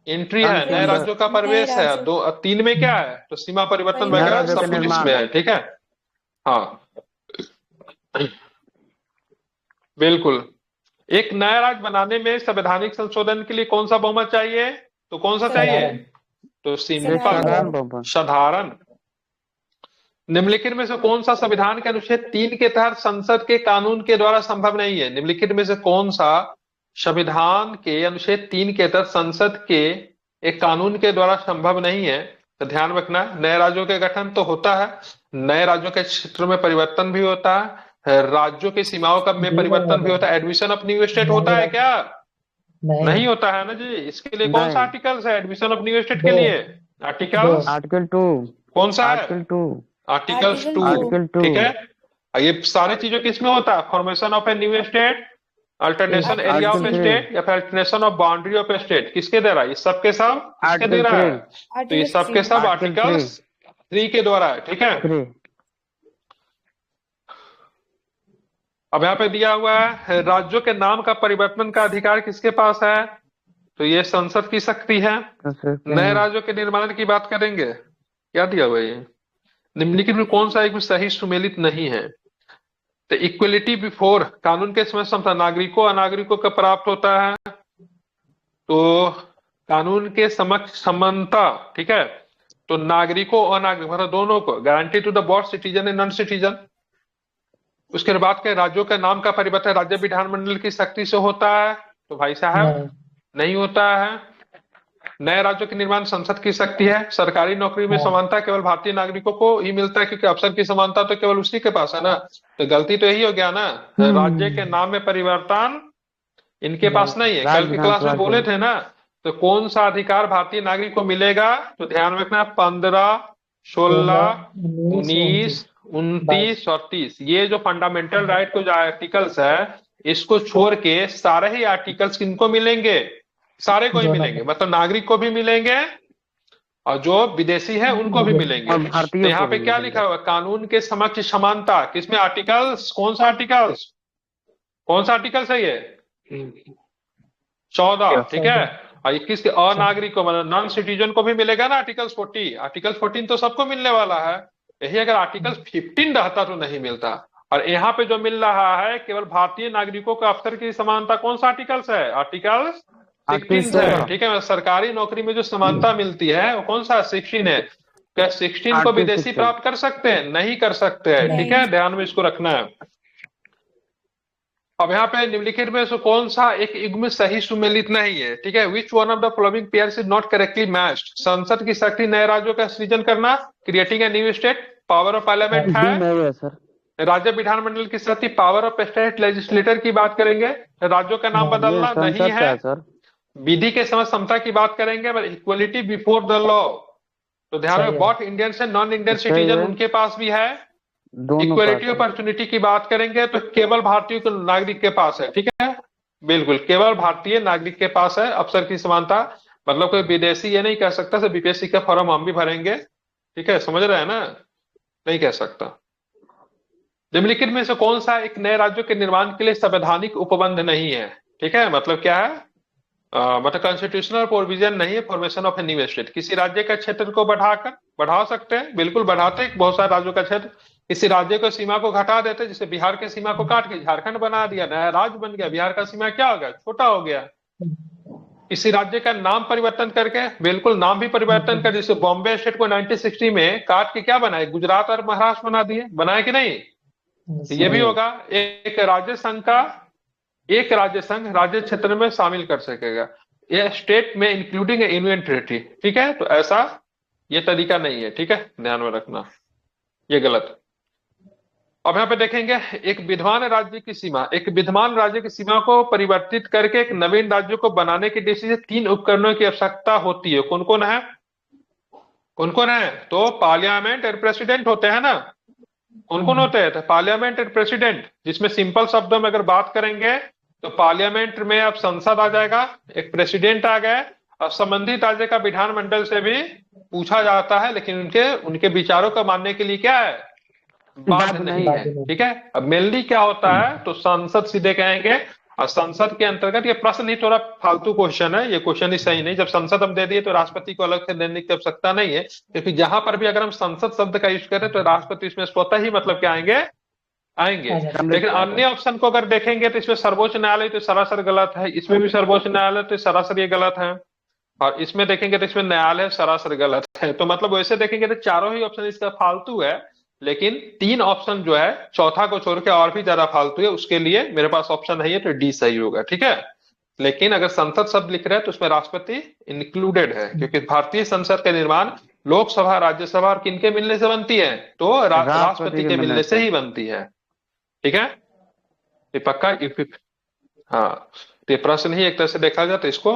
एंट्री है, नए राज्यों का प्रवेश है। 3 में क्या है? तो सीमा परिवर्तन नए वगैरह राज्यों सब का कुछ निर्माण। इसमें है, ठीक है। हाँ, बिल्कुल। एक नया राज्य बनाने में संवैधानिक संशोधन के लिए कौन सा बहुमत चाहिए? तो कौन सा चाहिए? तो सिंपल, साधारण बहुमत। साधारण। निम्नलिखित में से कौन सा संविधान के अनुच्छेद 3 के तहत संसद के कानून के द्वारा संभव नहीं है? निम्नलिखित में से कौन सा संविधान के अनुच्छेद 3 के तहत संसद के एक कानून के द्वारा संभव नहीं है? तो ध्यान रखना, नए राज्यों के गठन तो होता है, नए राज्यों के क्षेत्र में परिवर्तन भी होता है, राज्यों की सीमाओं का में परिवर्तन भी होता है। एडमिशन ऑफ न्यू स्टेट होता है क्या? नहीं होता है ना जी। इसके लिए कौन सा आर्टिकल्स है एडमिशन ऑफ न्यू स्टेट के लिए? Articles article 2। कौन सा है? आर्टिकल 2। Articles 2, article 2। ठीक है। ये सारी चीजों किसमें होता है? Formation of a new state, alternation area of article state, या फिर alternation of boundary of state. किसके दे रहा है? ये सब के सब किसके दे रहा है? तो ये सब के सब आर्टिकल्स 3 के द्वारा है, ठीक है। 3। अब यहाँ पे दिया हुआ है राज्यों के नाम का परिवर्तन का अधिकार किसके पास है? तो ये संसद की शक्ति है। नए राज्यों के निर्माण की बात करेंगे, क्या दिया हुआ है ये? निम्नलिखित में कौन सा एक भी सही सुमेलित नहीं है? तो इक्वलिटी बिफोर, कानून के समय समता नागरिकों अनागरिकों का प्राप्त होता है। तो कानून के समक्ष समानता, ठीक है। तो नागरिकों और नागरिक मतलब दोनों को guarantee to the both citizen and non citizen. उसके बाद के राज्यों के नाम का परिवर्तन राज्य विधानमंडल की शक्ति से होता है। तो भाई साहब नहीं होता है। नए राज्यों के निर्माण संसद की शक्ति है। सरकारी नौकरी में समानता केवल भारतीय नागरिकों को ही मिलता है, क्योंकि अफसर की समानता तो केवल उसी के पास है ना। तो गलती तो यही हो गया ना, राज्य के नाम में परिवर्तन इनके पास नहीं है। कल की क्लास में बोले थे ना, तो कौन सा अधिकार भारतीय नागरिक को मिलेगा? तो ध्यान रखना, 15, 16, 19, 29 और 30, ये जो फंडामेंटल राइट को जो आर्टिकल्स है, इसको छोड़ के सारे ही आर्टिकल्स किनको मिलेंगे? सारे को ही मिलेंगे, मतलब नागरिक को भी मिलेंगे और जो विदेशी है उनको भी मिलेंगे। तो यहाँ पे क्या लिखा हुआ? कानून के समक्ष समानता, किसमें? आर्टिकल्स, कौन सा आर्टिकल्स? कौन सा आर्टिकल्स है ये? 14, ठीक है। और 21 के अनागरिक को मतलब नॉन सिटीजन को भी मिलेगा ना आर्टिकल्स 40। आर्टिकल 14 तो सबको मिलने वाला है। यही अगर आर्टिकल 15 रहता तो नहीं मिलता। और यहाँ पे जो मिल रहा है केवल भारतीय नागरिकों का अफसर की समानता, कौन सा आर्टिकल्स है? आर्टिकल 16 है, ठीक है। सरकारी नौकरी में जो समानता मिलती है वो कौन सा? 16 है। क्या 16 को विदेशी प्राप्त कर सकते हैं? नहीं कर सकते हैं, ठीक है। ध्यान में इसको रखना है। अब यहाँ पे निम्नलिखित में से कौन सा एक युग्म सही सुमेलित नहीं है? ठीक है। Which one of the following pairs is not correctly matched? संसद की शक्ति नए राज्यों का सृजन करना, creating a new state, power of parliament है सर। राज्य विधानमंडल की शक्ति, पावर ऑफ स्टेट लेजिस्लेटर की बात करेंगे, राज्यों का नाम बदलना नहीं है सर। विधि के समझ समता की बात करेंगे, इक्वलिटी बिफोर द लॉ। तो ध्यान में बोथ इंडियन से नॉन इंडियन सिटीजन उनके पास भी है। इक्वलिटी अपॉर्चुनिटी की बात करेंगे तो केवल भारतीय नागरिक के पास है, ठीक है। बिल्कुल केवल भारतीय नागरिक के पास है अफसर की समानता। मतलब कोई विदेशी ये नहीं कह सकता सर बीपीएससी का फॉर्म हम भी भरेंगे, ठीक है, समझ रहे हैं ना, नहीं कह सकता। निम्नलिखित में से कौन सा एक नए राज्यों के निर्माण के लिए संवैधानिक उपबंध नहीं है? ठीक है, मतलब क्या है? मतलब कॉन्स्टिट्यूशनल प्रोविजन नहीं है formation of a new state. किसी राज्य का क्षेत्र को बढ़ा सकते हैं, बिल्कुल बढ़ाते हैं बहुत सारे राज्यों का क्षेत्र। किसी राज्य को सीमा को घटा देते, जैसे बिहार के सीमा को काट के झारखंड बना दिया, नया राज्य बन गया, बिहार का सीमा क्या हो गया? छोटा हो गया। किसी राज्य का नाम परिवर्तन करके, बिल्कुल नाम भी परिवर्तन कर, जैसे बॉम्बे स्टेट को 1960 में काट के क्या बनाए? गुजरात और महाराष्ट्र बना दिए, बनाए कि नहीं? ये भी होगा। एक राज्य संघ का एक राज्य संघ राज्य क्षेत्र में शामिल कर सकेगा, यह स्टेट में इंक्लूडिंग यूनियन टेरिटरी, ठीक है। तो ऐसा ये तरीका नहीं है, ठीक है, ध्यान में रखना, ये गलत। अब यहाँ पे देखेंगे एक विद्यमान राज्य की सीमा, एक विद्यमान राज्य की सीमा को परिवर्तित करके एक नवीन राज्य को बनाने की दृष्टि से 3 उपकरणों की आवश्यकता होती है। कौन कौन है? कौन कौन है? तो पार्लियामेंट और प्रेसिडेंट होते हैं ना। कौन कौन होते हैं? तो पार्लियामेंट और प्रेसिडेंट, जिसमें सिंपल शब्दों में अगर बात करेंगे तो पार्लियामेंट में अब संसद आ जाएगा, एक प्रेसिडेंट आ गए, और संबंधित राज्य का विधानमंडल से भी पूछा जाता है, लेकिन उनके उनके विचारों को मानने के लिए क्या है? बाध्य बाध्य नहीं नहीं है। ठीक है। अब मेनली क्या होता है, तो सांसद सीधे कहेंगे, और संसद के अंतर्गत, ये प्रश्न ही थोड़ा फालतू क्वेश्चन है, ये क्वेश्चन ही सही नहीं। जब संसद हम दे दिए तो राष्ट्रपति को अलग से देने की आवश्यकता नहीं है, क्योंकि जहां पर भी अगर हम संसद शब्द का यूज करें तो राष्ट्रपति इसमें स्वतः ही मतलब क्या आएंगे? आएंगे। आ जाएगा। लेकिन अन्य ऑप्शन को अगर देखेंगे तो इसमें सर्वोच्च न्यायालय तो सरासर गलत है, इसमें भी सर्वोच्च न्यायालय तो सरासर ये गलत है, और इसमें देखेंगे तो इसमें न्यायालय सरासर गलत है। तो मतलब वैसे देखेंगे तो चारों ही ऑप्शन इसका फालतू है, लेकिन 3 ऑप्शन जो है, चौथा को छोड़ के और भी ज्यादा फालतू है, उसके लिए मेरे पास ऑप्शन नहीं है, तो डी सही होगा। ठीक है। लेकिन अगर संसद शब्द लिख रहे हैं तो उसमें राष्ट्रपति इंक्लूडेड है, क्योंकि भारतीय संसद का निर्माण लोकसभा, राज्यसभा और किनके मिलने से बनती है? तो राष्ट्रपति के मिलने से ही बनती है। ठीक है। ये पक्का हाँ, तो ये प्रश्न ही एक तरह से देखा जाए तो इसको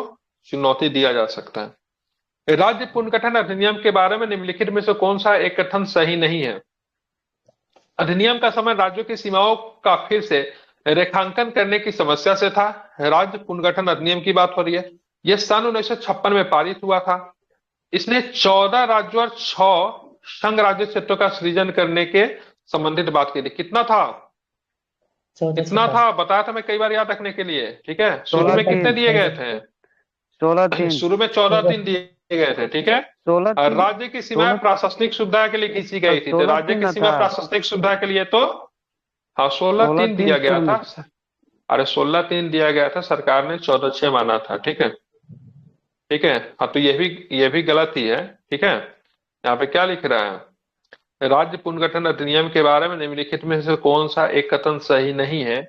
चुनौती दिया जा सकता है। राज्य पुनर्गठन अधिनियम के बारे में निम्नलिखित में से कौन सा एक कथन सही नहीं है? अधिनियम का समय राज्यों की सीमाओं का फिर से रेखांकन करने की समस्या से था। राज्य पुनर्गठन अधिनियम की बात हो रही है। यह सन 1956 में पारित हुआ था। इसने 14 राज्यों और 6 संघ राज्य क्षेत्रों का सृजन करने के संबंधित बात की थी। कितना था? 14 कितना से था बताया था मैं कई बार याद रखने के लिए। ठीक है। शुरू में 16 कितने तीन। दिए गए थे? 16-3। शुरू में 14-3 दिए गए थे। ठीक है। और 16-3। राज्य की सीमाएं प्रशासनिक सुविधा के लिए खींची गई थी, तो राज्य की सीमा प्रशासनिक सुविधा के लिए तो हाँ 16-3 दिया गया था। अरे 16-3 दिया गया था, सरकार ने 14-6 माना था। ठीक है। ठीक है। हाँ, तो ये भी गलत ही है। ठीक है। यहाँ पे क्या लिख रहा है? राज्य पुनर्गठन अधिनियम के बारे में निम्नलिखित में से कौन सा एक कथन सही नहीं है?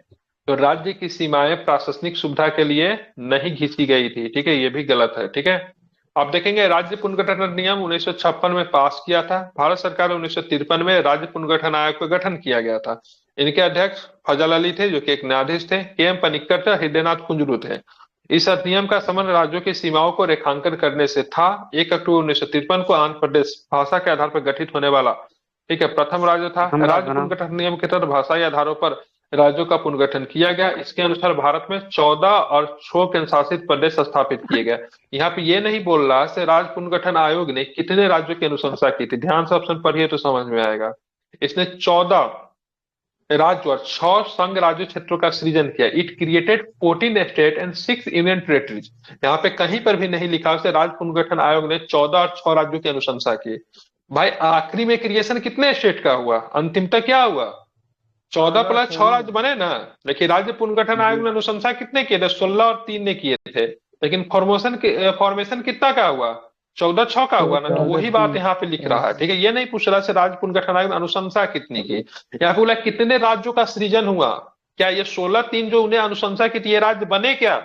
तो राज्य की सीमाएं प्रशासनिक सुविधा के लिए नहीं खींची गई थी। ठीक है। ये भी गलत है। ठीक है। आप देखेंगे राज्य पुनर्गठन अधिनियम 1956 में पास किया था। भारत सरकार ने 1953 में राज्य पुनर्गठन आयोग का गठन किया गया था। इनके अध्यक्ष फजल अली थे, जो कि एक न्यायाधीश थे, के.एम. पनिक्कर थे, हृदयनाथ कुंजरू थे। इस अधिनियम का संबंध राज्यों की सीमाओं को रेखांकन करने से था। 1 अक्टूबर 1953 को आंध्र प्रदेश भाषा के आधार पर गठित होने वाला, ठीक है, प्रथम राज्य था। राज्य पुनर्गठन नियम के तहत भाषाई आधारों पर राज्यों का पुनर्गठन किया गया। इसके अनुसार भारत में 14 और 6 केंद्र शासित प्रदेश स्थापित किए गए। यहाँ पे ये नहीं बोल रहा है राज्य पुनर्गठन आयोग ने कितने राज्यों की अनुशंसा की थी। ध्यान से ऑप्शन पढ़िए तो समझ में आएगा। इसने 14 राज्य और 6 संघ राज्य क्षेत्रों का सृजन किया। It created 14 state and 6 union territories. यहाँ पे कहीं पर भी नहीं लिखा उसे राज्य पुनर्गठन आयोग ने 14 और 6 राज्यों की अनुशंसा की। भाई आखिरी में क्रिएशन कितने स्टेट का हुआ? अंतिम तक क्या हुआ? 14 प्लस 6 राज्य बने ना। लेकिन राज्य पुनर्गठन आयोग ने अनुशंसा कितने किए थे? 16 और 3 ने किए थे। लेकिन फॉर्मेशन कितना का हुआ? 14-6 का हुआ ना। तो वही बात यहाँ पे लिख रहा है। ठीक है। ये नहीं पूछ रहा है राज्य पुनर्गठन आयोग ने अनुशंसा कितनी की, यहाँ पे बोला कितने राज्यों का सृजन हुआ। क्या ये 16-3 जो उन्हें अनुशंसा की थी, ये राज्य बने क्या?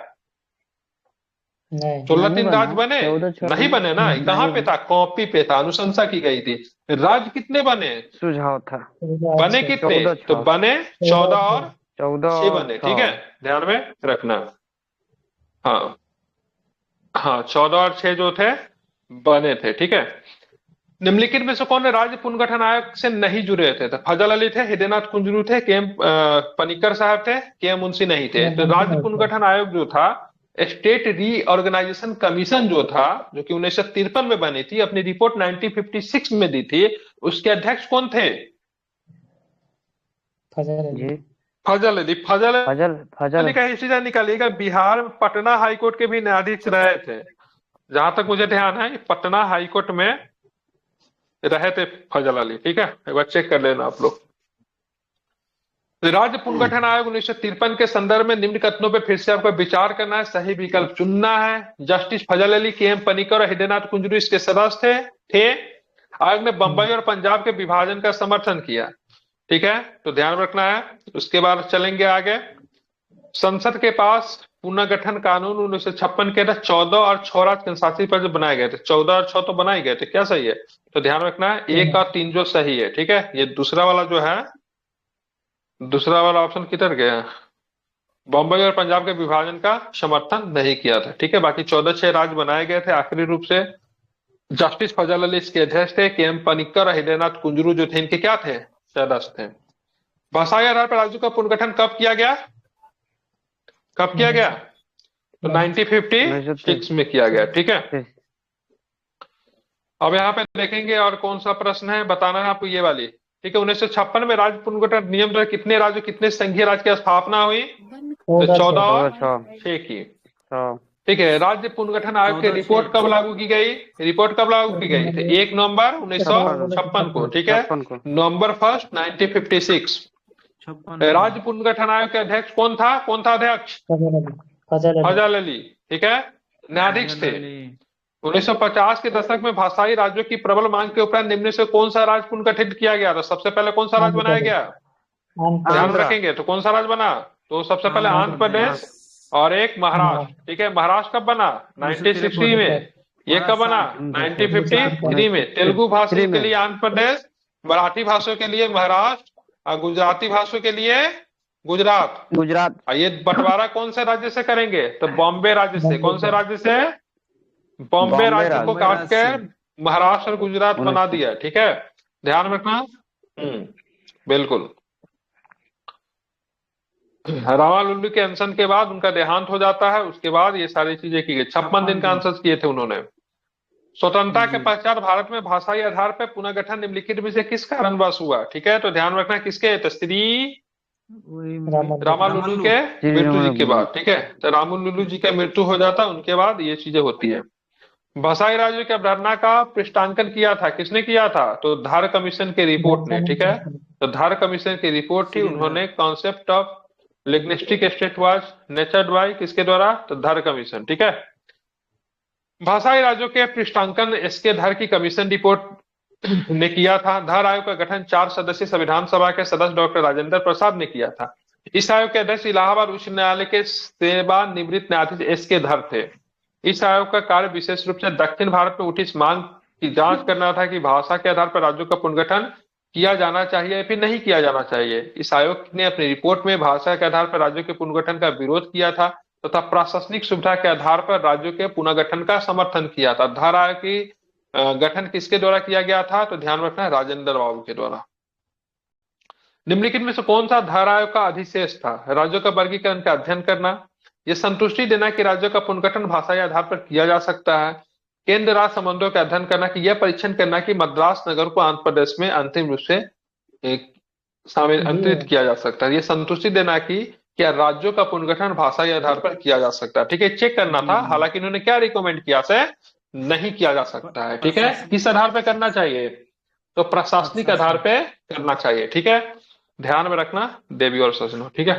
नहीं 16-3 राज्य बने? 14-6 नहीं बने ना। कहाँ पे था? कॉपी पे था, अनुशंसा की गई थी। राज्य कितने बने? सुझाव था। बने कितने? 14-6। तो बने 14 और 14 6 बने। ठीक है, ध्यान में रखना। हाँ हाँ, 14 और 6 जो थे बने थे। ठीक है। निम्नलिखित में से कौन राज्य पुनर्गठन आयोग से नहीं जुड़े थे? तो फजल अली थे, हृदयनाथ कुंजरू थे, के.एम. पनिक्कर साहब थे, के.एम. मुंशी नहीं थे। तो राज्य पुनर्गठन आयोग जो था, स्टेट रीऑर्गेनाइजेशन कमीशन जो था, जो कि 1953 में बनी थी, अपनी रिपोर्ट 1956 में दी थी, उसके अध्यक्ष कौन थे? फजल अली। फजल अली का हिस्ट्री निकालिएगा। बिहार में पटना हाईकोर्ट के भी न्यायाधीश रहे थे, जहां तक मुझे ध्यान है। पटना हाईकोर्ट में रहे थे फजल अली। ठीक है, एक बार चेक कर लेना आप लोग। राज्य पुनर्गठन आयोग 1953 के संदर्भ में निम्न कथनों पर फिर से आपको विचार करना है, सही विकल्प चुनना है। जस्टिस फजल अली, के.एम. पनिक्कर और हृदयनाथ कुंजरू इसके सदस्य थे। आयोग ने बंबई और पंजाब के विभाजन का समर्थन किया। ठीक है, तो ध्यान रखना है। उसके बाद चलेंगे आगे। संसद के पास पुनर्गठन कानून 1956 के तहत 14 और 6 राज्य केंद्र शासित प्रदेश बनाए गए थे। 14 और 6 तो बनाए गए थे। क्या सही है? तो ध्यान रखना है 1 और 3 जो सही है। ठीक है, ये दूसरा वाला जो है, दूसरा वाला ऑप्शन किधर गया? बम्बई और पंजाब के विभाजन का समर्थन नहीं किया था। ठीक है, बाकी 14-6 राज्य बनाए गए थे आखिरी रूप से। जस्टिस फजल अली इसके अध्यक्ष थे। के एम पनिक्कर और हृदयनाथ कुंजरू जो थे इनके क्या थे, सदस्य थे। भाषाई आधार पर राज्यों का पुनर्गठन कब किया गया, कब किया गया, तो 1956 में किया गया। ठीक है, अब यहाँ पे देखेंगे और कौन सा प्रश्न है, बताना है आपको ये वाली। ठीक है, 1956 में राज्य पुनर्गठन नियम द्वारा कितने राज्य, कितने संघीय राज्य की स्थापना हुई, तो 14 और 6 की। ठीक है, राज्य पुनर्गठन आयोग की रिपोर्ट कब लागू की गई, रिपोर्ट कब लागू की गई, तो 1 नवंबर 1956 को। ठीक है, नवंबर 1 1956। राज्य पुनर्गठन आयोग के अध्यक्ष कौन था, कौन था अध्यक्ष, फजल अली। ठीक है, न्यायाधीश थे। 1950 के दशक में भाषाई राज्यों की प्रबल मांग के उपरांत निम्न से कौन सा राज्य पुनर्गठित किया गया, तो सबसे पहले कौन सा राज्य बनाया गया, ध्यान रखेंगे, तो कौन सा राज्य बना, तो सबसे पहले आंध्र प्रदेश और एक महाराष्ट्र। ठीक है, महाराष्ट्र कब बना, 1960 में। ये कब बना, 1953 में। तेलुगु भाषा के लिए आंध्र प्रदेश, मराठी भाषा के लिए महाराष्ट्र और गुजराती भाषा के लिए गुजरात। ये बंटवारा कौन से राज्य से करेंगे, तो बॉम्बे राज्य से। कौन से राज्य से, बॉम्बे राज्य को काट के महाराष्ट्र और गुजरात बना दिया। ठीक है, ध्यान रखना। बिल्कुल। रामालुल्लू के अनशन के बाद उनका देहांत हो जाता है, उसके बाद ये सारी चीजें की गई। 56 दिन का अनशन किए थे उन्होंने। स्वतंत्रता के पश्चात भारत में भाषाई आधार पर पुनर्गठन निम्नलिखित में से किस कारणवश हुआ। ठीक है, तो ध्यान रखना किसके, तो श्री रामालुल्लू के मृत्यु जी के बाद। ठीक है, तो रामालुल्लू जी का मृत्यु हो जाता है, उनके बाद ये चीजें होती है। भाषाई राज्यों की अवधारणा का पृष्ठांकन किया था, किसने किया था, तो धार कमीशन के रिपोर्ट ने। ठीक है, तो धार कमीशन की रिपोर्ट थी, उन्होंने concept of linguistic state was nurtured by किसके द्वारा, तो धार कमीशन। ठीक है, भाषाई राज्यों के पृष्ठांकन एसके धार की कमीशन रिपोर्ट ने किया था। धार आयोग का गठन 4 सदस्यीय संविधान सभा के सदस्य डॉक्टर राजेंद्र प्रसाद ने किया था। इस आयोग के अध्यक्ष इलाहाबाद उच्च न्यायालय के सेवानिवृत्त न्यायाधीश एसके धर थे। इस आयोग का कार्य विशेष रूप से दक्षिण भारत में उठी इस मांग की जांच करना था कि भाषा के आधार पर राज्यों का पुनर्गठन किया जाना चाहिए या फिर नहीं किया जाना चाहिए। इस आयोग ने अपनी रिपोर्ट में भाषा के आधार पर राज्यों के पुनर्गठन का विरोध किया था तथा प्रशासनिक सुविधा के आधार पर राज्यों के पुनर्गठन का समर्थन किया था। धार आयोग की गठन किसके द्वारा किया गया था, तो ध्यान रखना है राजेंद्र बाबू के द्वारा। निम्नलिखित में से कौन सा धार आयोग का अधिशेष था, राज्यों का वर्गीकरण का अध्ययन करना, यह संतुष्टि देना कि राज्यों का पुनर्गठन भाषाई आधार पर किया जा सकता है, केंद्र राज्य संबंधों का अध्ययन करना कि यह परीक्षण करना कि मद्रास नगर को आंध्र प्रदेश में अंतिम रूप से अंतरित किया जा सकता है। यह संतुष्टि देना कि क्या राज्यों का पुनर्गठन भाषाई आधार पर किया जा सकता है। ठीक है, चेक करना था। हालांकि इन्होंने क्या रिकमेंड किया से नहीं किया जा सकता है। ठीक है, किस आधार पर करना चाहिए, तो प्रशासनिक आधार पर करना चाहिए। ठीक है, ध्यान में रखना देवी और सजनों। ठीक है,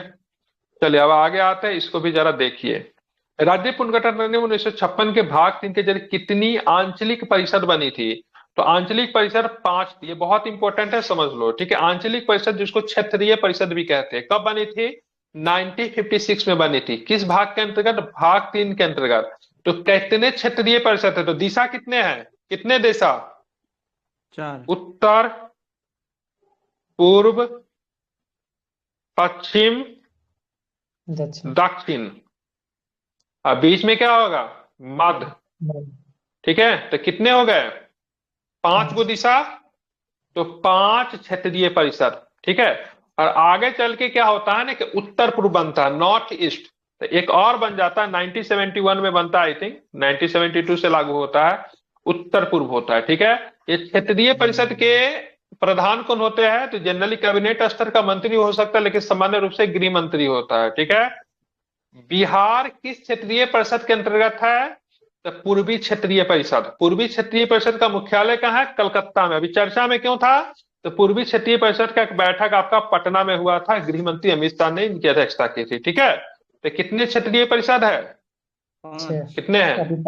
चलिए अब आगे आते हैं, इसको भी जरा देखिए। राज्य पुनर्गठन अधिनियम 1956 के भाग 3 के जरिए कितनी आंचलिक परिषद बनी थी, तो आंचलिक परिषद 5 थी। ये बहुत इंपॉर्टेंट है, समझ लो। ठीक है, आंचलिक परिषद जिसको क्षेत्रीय परिषद भी कहते हैं, कब बनी थी, 1956 में बनी थी। किस भाग के अंतर्गत, भाग 3 के अंतर्गत। तो कितने क्षेत्रीय परिषद है, तो दिशा कितने हैं, कितने दिशा, 4, उत्तर, पूर्व, पश्चिम, दक्षिण, अब बीच में क्या होगा, मध्य। ठीक है, तो कितने हो गए, 5 गो दिशा, तो 5 क्षेत्रीय परिषद। ठीक है, और आगे चल के क्या होता है ना कि उत्तर पूर्व बनता है, नॉर्थ ईस्ट। तो एक और बन जाता है, 1971 में बनता है, आई थिंक 1972 से लागू होता है, उत्तर पूर्व होता है। ठीक है, ये क्षेत्रीय परिषद के प्रधान कौन होते हैं, तो जनरली कैबिनेट स्तर का मंत्री हो सकता है, लेकिन सामान्य रूप से गृह मंत्री होता है। ठीक है, बिहार किस क्षेत्रीय परिषद के अंतर्गत है, तो पूर्वी क्षेत्रीय परिषद। पूर्वी क्षेत्रीय परिषद का मुख्यालय कहाँ है, कलकत्ता में। अभी चर्चा में क्यों था, तो पूर्वी क्षेत्रीय परिषद का एक बैठक आपका पटना में हुआ था, गृह मंत्री अमित शाह ने इनकी अध्यक्षता की थी। ठीक है, तो कितने क्षेत्रीय परिषद है, कितने हैं,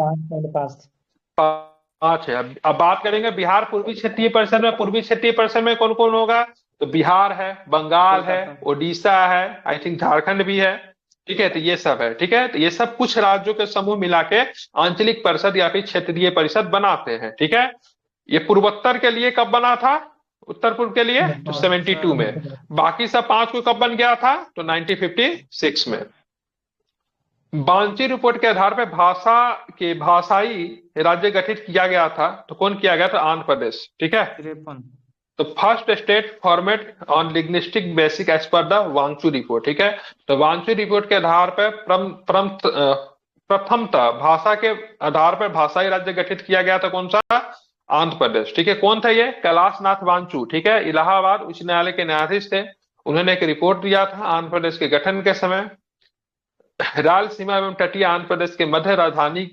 5 है। अब बात करेंगे बिहार पूर्वी क्षेत्रीय परिषद में। पूर्वी क्षेत्रीय परिषद में कौन कौन होगा, तो बिहार है, बंगाल है, ओडिशा है, आई थिंक झारखंड भी है। ठीक है, तो ये सब है। ठीक है, तो ये सब कुछ राज्यों के समूह मिला के आंचलिक परिषद या फिर क्षेत्रीय परिषद बनाते हैं। ठीक है, ये पूर्वोत्तर के लिए कब बना था, उत्तर पूर्व के लिए, तो 72 में। बाकी सब 5 को कब बन गया था, तो 1956 में। बांची रिपोर्ट के आधार पर भाषाई राज्य गठित किया गया था, तो कौन किया गया था? आंध्र प्रदेश। ठीक है, 53। तो first state format on linguistic basic as per the Wanchoo report. ठीक है, तो वांगचू रिपोर्ट के आधार पर प्रथमतः भाषा के आधार पर भाषाई राज्य गठित किया गया था। कौन सा? आंध्र प्रदेश। ठीक है, कौन था ये? कैलाशनाथ वांगचू। ठीक है, इलाहाबाद उच्च न्यायालय के न्यायाधीश थे। उन्होंने एक रिपोर्ट दिया था आंध्र प्रदेश के गठन के समय। रायलसीमा एवं तटीय आंध्र प्रदेश के मध्य राजधानी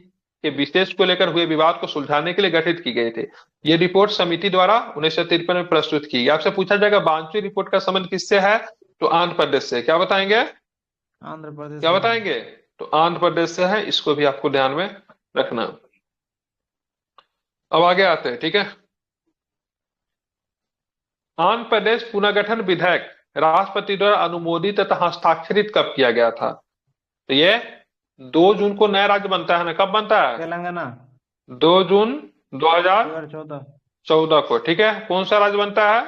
के विशेष को लेकर हुए विवाद को सुलझाने के लिए गठित की गई थी। ये रिपोर्ट समिति द्वारा 1953 में प्रस्तुत की गई। आपसे पूछा जाएगा बांचू रिपोर्ट का संबंध किससे है? तो आंध्र प्रदेश से। क्या बताएंगे? आंध्र प्रदेश क्या में। बताएंगे? तो आंध्र प्रदेश से है, इसको भी आपको ध्यान में रखना। अब आगे आते हैं। ठीक है, आंध्र प्रदेश पुनर्गठन विधेयक राष्ट्रपति द्वारा अनुमोदित तथा हस्ताक्षरित कब किया गया था? तो ये 2 जून को नया राज्य बनता है ना। कब बनता है? तेलंगाना 2 जून 2014 2014। को। ठीक है, कौन सा राज्य बनता है?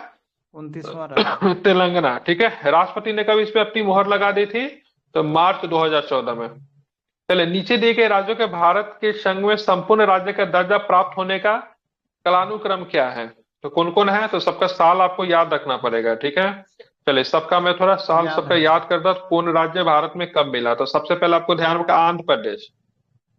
29वां राज्य। तेलंगाना। ठीक है, राष्ट्रपति ने कब इस पे अपनी मोहर लगा दी थी? तो मार्च 2014 में। चले, नीचे दिए गए राज्यों के भारत के संघ में संपूर्ण राज्य का दर्जा प्राप्त होने का कालानुक्रम क्या है? तो कौन कौन है? तो सबका साल आपको याद रखना पड़ेगा। ठीक है, चलिए सबका मैं थोड़ा साल याद सबका है। याद करता हूं, कौन राज्य भारत में कब मिला। तो सबसे पहले आपको ध्यान रखना, आंध्र प्रदेश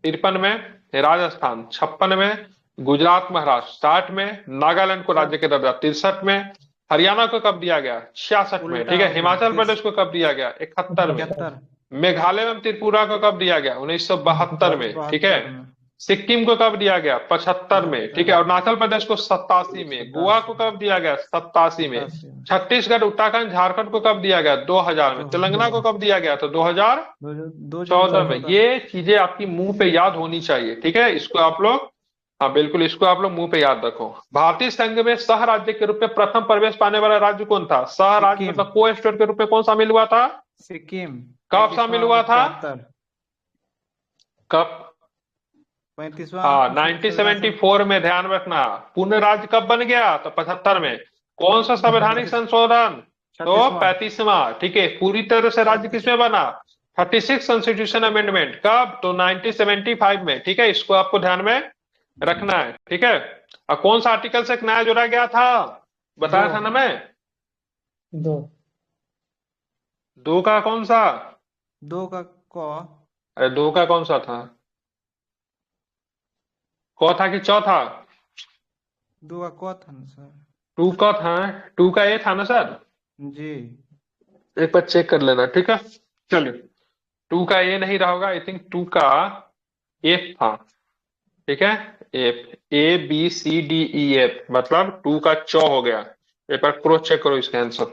53 में, राजस्थान 56 में, गुजरात महाराष्ट्र 60 में, नागालैंड को राज्य के दर्जा 63 में, हरियाणा को कब दिया गया? 66 में। उल्टा ठीक है, हो गया, हिमाचल प्रदेश को कब दिया गया? 71 में, 71। मेघालय एवं त्रिपुरा को कब दिया गया? 1972 में। ठीक है, 72 में। सिक्किम को कब दिया गया? 75 में। ठीक है, अरुणाचल प्रदेश को 87 में, गोवा को कब दिया गया? 87 में, 87 में। छत्तीसगढ़ उत्तराखंड झारखंड को कब दिया गया? 2000 में, तेलंगाना को कब दिया गया? तो 2014 में। ये चीजें आपकी मुंह पे याद होनी चाहिए। ठीक है, इसको आप लोग, हाँ बिल्कुल, इसको आप लोग मुंह पे याद रखो। भारतीय संघ में सह राज्य के रूप में प्रथम प्रवेश पाने वाला राज्य कौन था? सह राज्य सिक्किम। मतलब को स्टेट के रूप में कौन शामिल हुआ था? सिक्किम कब शामिल हुआ था? 75। कब? 35वां हाँ, 1974 में। ध्यान रखना, पूर्ण राज्य कब बन गया? तो 75 में। कौन सा संवैधानिक संशोधन? तो 35वां। ठीक है, पूरी तरह से राज्य किसमें बना? 36 कॉन्स्टिट्यूशन अमेंडमेंट। कब? तो 1975 में। ठीक है, इसको आपको ध्यान में रखना है। ठीक है, और कौन सा आर्टिकल से नया जोड़ा गया था? बताया था ना मैं। 2 2 का कौन सा? 2 का क। अरे 2 का कौन सा था? क था कि च था? 2 का क था ना सर? 2 का था। 2 का ए था ना सर? जी। एक बार चेक कर लेना। ठीक है, चलिए, 2 का ए नहीं रहा होगा, आई थिंक 2 का एफ था। ठीक है, एफ, ABCDEF, मतलब 2 का च हो गया। एक बार क्रॉस चेक करो इसका आंसर।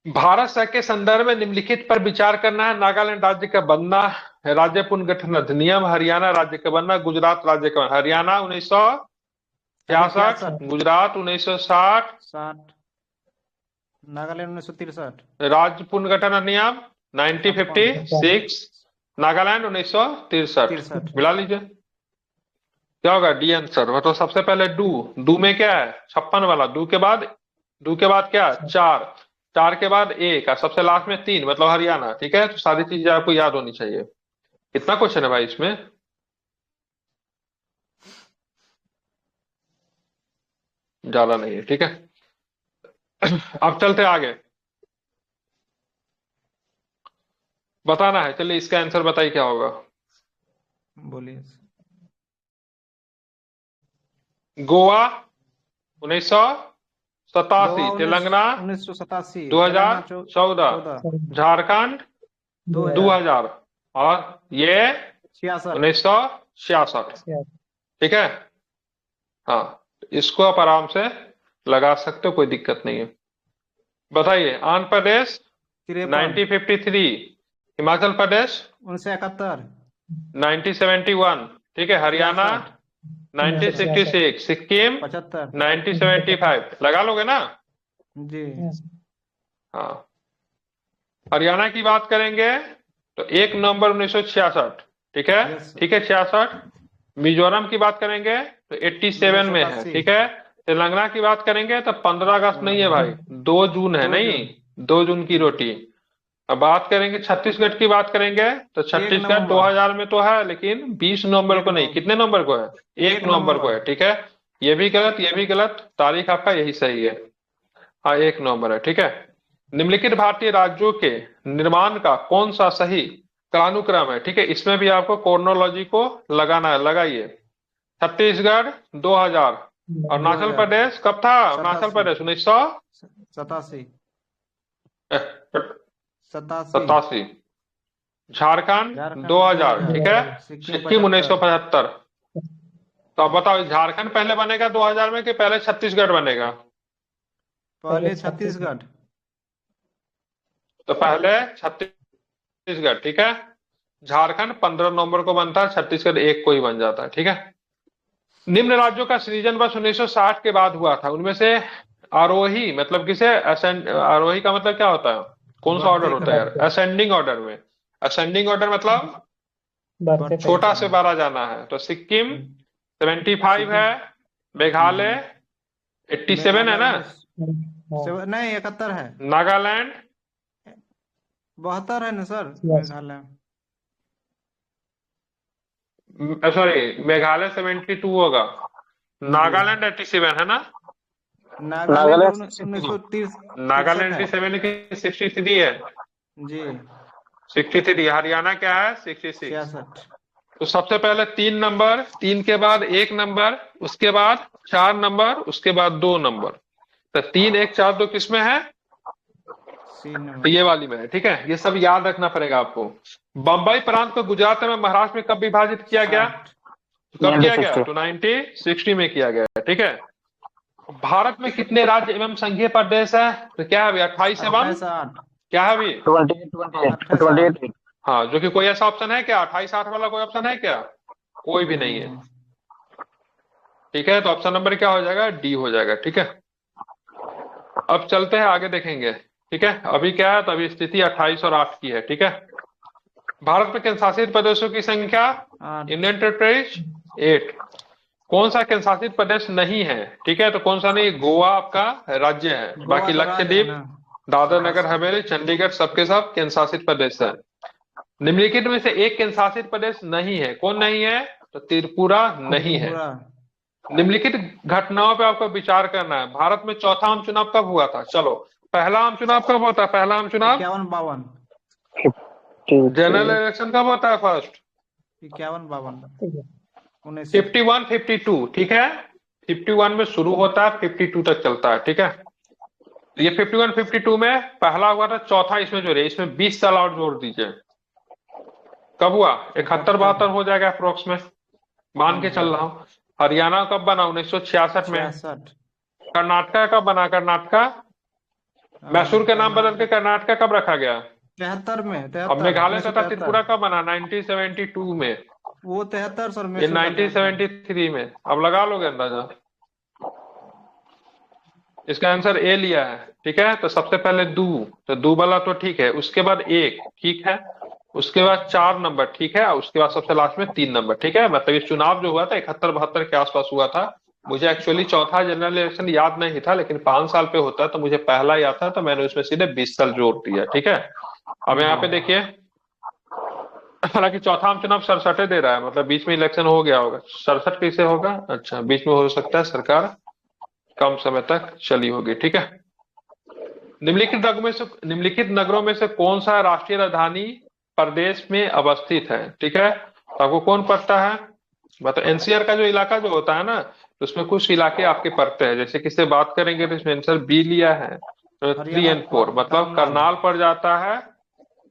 भारत संघ के संदर्भ में निम्नलिखित पर विचार करना है। नागालैंड राज्य का बनना, राज्य पुनर्गठन अधिनियम, हरियाणा राज्य का बनना, गुजरात राज्य का बनना। हरियाणा 1966, गुजरात 1960, 60, नागालैंड 1963, राज्य पुनर्गठन अधिनियम 1956, नागालैंड 1963। मिला लीजिए, क्या होगा? D answer. मतलब सबसे पहले डू में क्या है? 56 वाला। डू के बाद क्या? 4 के बाद 1, और सबसे लास्ट में 3, मतलब हरियाणा। ठीक है, तो सारी चीजें आपको याद होनी चाहिए। कितना क्वेश्चन है भाई इसमें? ज्यादा नहीं है। ठीक है, अब चलते आगे। बताना है, चलिए इसका आंसर बताइए क्या होगा। बोलिए। गोवा 1987, तेलंगाना 1987, 2014, झारखंड 2000, और ये 1966। ठीक है, हाँ, इसको आप आराम से लगा सकते हो, कोई दिक्कत नहीं है। बताइए, आंध्र प्रदेश 1953, हिमाचल प्रदेश 1971, 1971। ठीक है, हरियाणा 1966, सिक्किम 75, 1975। लगा लोगे ना? जी। हाँ, हरियाणा की बात करेंगे तो 1 नवंबर 1966। ठीक है, ठीक है, 66। मिजोरम की बात करेंगे तो 87 में है। ठीक है, तेलंगाना की बात करेंगे तो 15 अगस्त नहीं है भाई, 2 जून है। नहीं, 2 जून की रोटी। अब बात करेंगे छत्तीसगढ़ की, बात करेंगे तो छत्तीसगढ़ नवंबर 2000 में तो है, लेकिन 20 नवंबर को नहीं, नवंबर कितने नवंबर को है? 1 नवंबर को है। ठीक है, ये भी गलत, ये भी गलत, तारीख आपका यही सही है। हाँ, 1 नवंबर है। ठीक है, निम्नलिखित भारतीय राज्यों के निर्माण का कौन सा सही कालानुक्रम है? ठीक है, इसमें भी आपको क्रोनोलॉजी को लगाना है, लगाइए। छत्तीसगढ़ 2000, अरुणाचल 2000 प्रदेश कब था? अरुणाचल 87 प्रदेश 1987, 87 झारखंड झारखंड 2000, ठीक है, 2000 सिक्किम सिक्किम 75 1975। तो अब बताओ, झारखंड पहले बनेगा 2000 में कि पहले छत्तीसगढ़ बनेगा? पहले छत्तीसगढ़ तो पहले छत्तीसगढ़, ठीक है। झारखंड 15 नवंबर को बनता है, छत्तीसगढ़ 1 को ही बन जाता है। ठीक है, निम्न राज्यों का सृजन वर्ष 1960 के बाद हुआ था, उनमें से आरोही मतलब किसे? आरोही का मतलब क्या होता है? कौन सा ऑर्डर होता है यार? असेंडिंग ऑर्डर में। असेंडिंग ऑर्डर मतलब बढ़ते छोटा से बड़ा जाना है। तो सिक्किम 75 है, मेघालय 87 है ना, नहीं 71 है, नागालैंड 72 है ना sir, Yes. Meghalaya sorry, Meghalaya 72 होगा, नागालैंड 87 है ना, नागालैंड नागालैंड 1930 नागालैंड है 87 की 63 है, जी, 63। हरियाणा क्या है? 66। 66 तो सबसे पहले 3 नंबर, 3 के बाद 1 नंबर, उसके बाद 4 नंबर, उसके बाद 2 नंबर। तो 3 1 4 2 किस में है? सी तो नंबर ये वाली में है। ठीक है, ये सब याद रखना पड़ेगा आपको। बंबई प्रांत को गुजरात में महाराष्ट्र में कब विभाजित किया गया? 60 कब किया गया? 1960 तो 1960 में किया गया है। ठीक है, भारत में कितने राज्य एवं संघीय प्रदेश है? तो क्या है अभी? 28 से 1 28 8 क्या है अभी? 28 28 28 हाँ, जो कि कोई ऐसा ऑप्शन है क्या? 28 वाला कोई ऑप्शन है क्या? कोई भी नहीं है। ठीक है, तो ऑप्शन नंबर क्या हो जाएगा? डी हो जाएगा। ठीक है, अब चलते हैं आगे, देखेंगे। ठीक है, अभी क्या है? तो अभी स्थिति 28 और 8 की है। ठीक है, भारत में केंद्र शासित प्रदेशों की संख्या, 8 इंडियन टेरिटरीज 8। कौन सा केंद्र शासित प्रदेश नहीं है? ठीक है, तो कौन सा नहीं? गोवा आपका राज्य है, गोवा बाकी तो राज्य है लक्षद्वीप, ना, दादर नगर हवेली, चंडीगढ़ सबके सब केंद्र शासित प्रदेश है। निम्नलिखित में से एक केंद्र शासित प्रदेश नहीं है, कौन नहीं है? तो त्रिपुरा नहीं है। त्रिपुरा निम्नलिखित घटनाओं पे आपको विचार करना है। भारत में चौथा आम चुनाव कब हुआ था? चलो, पहला आम चुनाव कब होता है? पहला आम चुनाव 51 52 जनरल इलेक्शन कब होता है? फर्स्ट 51 52 19 51 52। ठीक है, 51 में शुरू होता है, 52 तक चलता है। ठीक है, तो ये 51 52 में पहला हुआ था, चौथा इसमें जोड़िए, इसमें 20 साल और जोड़ दीजिए। कब हुआ? 71 72 हो जाएगा अप्रोक्स में, मान के चल रहा हूं। हरियाणा कब बना? 1966 में। 66 कर्नाटका कब बना? कर्नाटका मैसूर के नाम बदल के कर्नाटका कब रखा गया? 73 में अब 73 मेघालय तथा 1973 त्रिपुरा कब बना? 1972 में। वो 73 सर ये मैसूर का 1973 में। अब लगा लोगे अंदाजा? इसका आंसर ए लिया है। ठीक है, तो सबसे पहले दू, तो दू वाला तो ठीक है, उसके बाद 1 ठीक है, उसके बाद 4 नंबर ठीक है, और उसके बाद सबसे लास्ट में 3 नंबर। ठीक है, मतलब ये चुनाव जो हुआ था 71 72 के आसपास हुआ था। मुझे एक्चुअली चौथा जनरल इलेक्शन याद नहीं था, लेकिन 5 साल पे होता तो मुझे पहला याद था, तो मैंने उसमें सीधे 20 साल जोड़ दिया। ठीक है, अब यहाँ पे देखिए, हालांकि चौथा आम चुनाव 67 दे रहा है, मतलब बीच में इलेक्शन हो गया होगा। 67 कैसे होगा? अच्छा, बीच में हो सकता है, सरकार कम समय तक चली होगी। ठीक है, निम्नलिखित नगरों में से कौन सा राष्ट्रीय राजधानी प्रदेश में अवस्थित है? ठीक है, तो आपको कौन पड़ता है? मतलब एनसीआर का जो इलाका जो होता है ना, तो उसमें कुछ इलाके आपके पड़ते हैं। जैसे किससे बात करेंगे तो इसमें आंसर बी लिया है, तो 3 और 4 मतलब करनाल पड़ जाता है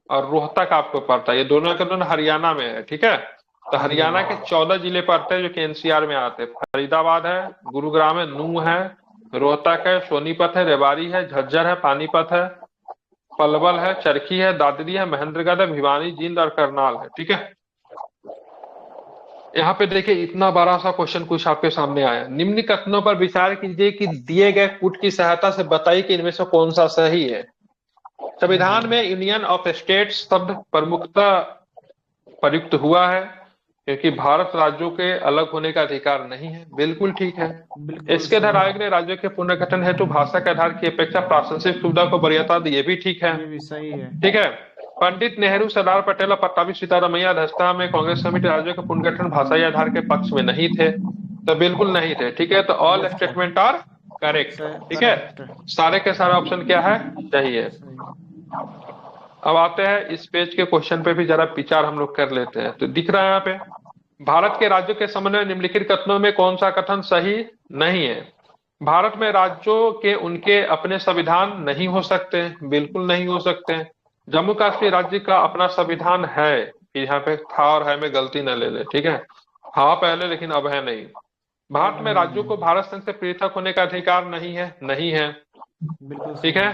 और रोहतक आपको पड़ता है। ये दोनों के दोनों हरियाणा में है। ठीक है, तो हरियाणा के 14 जिले पड़ते हैं जो कि एनसीआर में आते हैं। फरीदाबाद है, गुरुग्राम है, नूह है, रोहतक है, सोनीपत है, रेवाड़ी है, झज्जर है, पानीपत है, पलवल है, चरखी है, दादरी है, महेंद्रगढ़ है, भिवानी, जींद और करनाल है। ठीक है, यहाँ पे देखिए, इतना बड़ा सा क्वेश्चन कुछ आपके सामने आया। निम्न कथनों पर विचार कीजिए कि दिए गए कूट की सहायता से बताइए कि इनमें से कौन सा सही है। संविधान में यूनियन ऑफ स्टेट्स शब्द प्रमुखता प्रयुक्त हुआ है। क्योंकि भारत राज्यों के अलग होने का अधिकार नहीं है। बिल्कुल ठीक है। बिल्कुल इसके सही आधार है। आयोग ने राज्यों के पुनर्गठन हेतु भाषा के आधार की अपेक्षा प्राशंसिक सुविधा को वरीयता दी, ये भी ठीक है। ये भी सही है। ठीक है। पंडित नेहरू, सरदार पटेल और पट्टाभी सीतारमैया अध्यक्षता में कांग्रेस कमेटी राज्यों के पुनर्गठन भाषाई आधार के पक्ष में नहीं थे, तो बिल्कुल नहीं थे। ठीक है, तो all Yes, sir. Statement are correct. ठीक है, करेक्ट। सारे के सारे ऑप्शन क्या है, सही है। सही। अब आते हैं इस पेज के क्वेश्चन पे भी जरा विचार हम लोग कर लेते हैं। तो दिख रहा है यहाँ पे, भारत के राज्यों के संबंध में निम्नलिखित कथनों में कौन सा कथन सही नहीं है। भारत में राज्यों के उनके अपने संविधान नहीं हो सकते, बिल्कुल नहीं हो सकते। जम्मू कश्मीर राज्य का अपना संविधान है, यहाँ पे था और है में गलती न ले ले। ठीक है, हाँ पहले लेकिन अब है नहीं। भारत में राज्यों को भारत संघ से पृथक होने का अधिकार नहीं है, नहीं है। बिल्कुल ठीक है।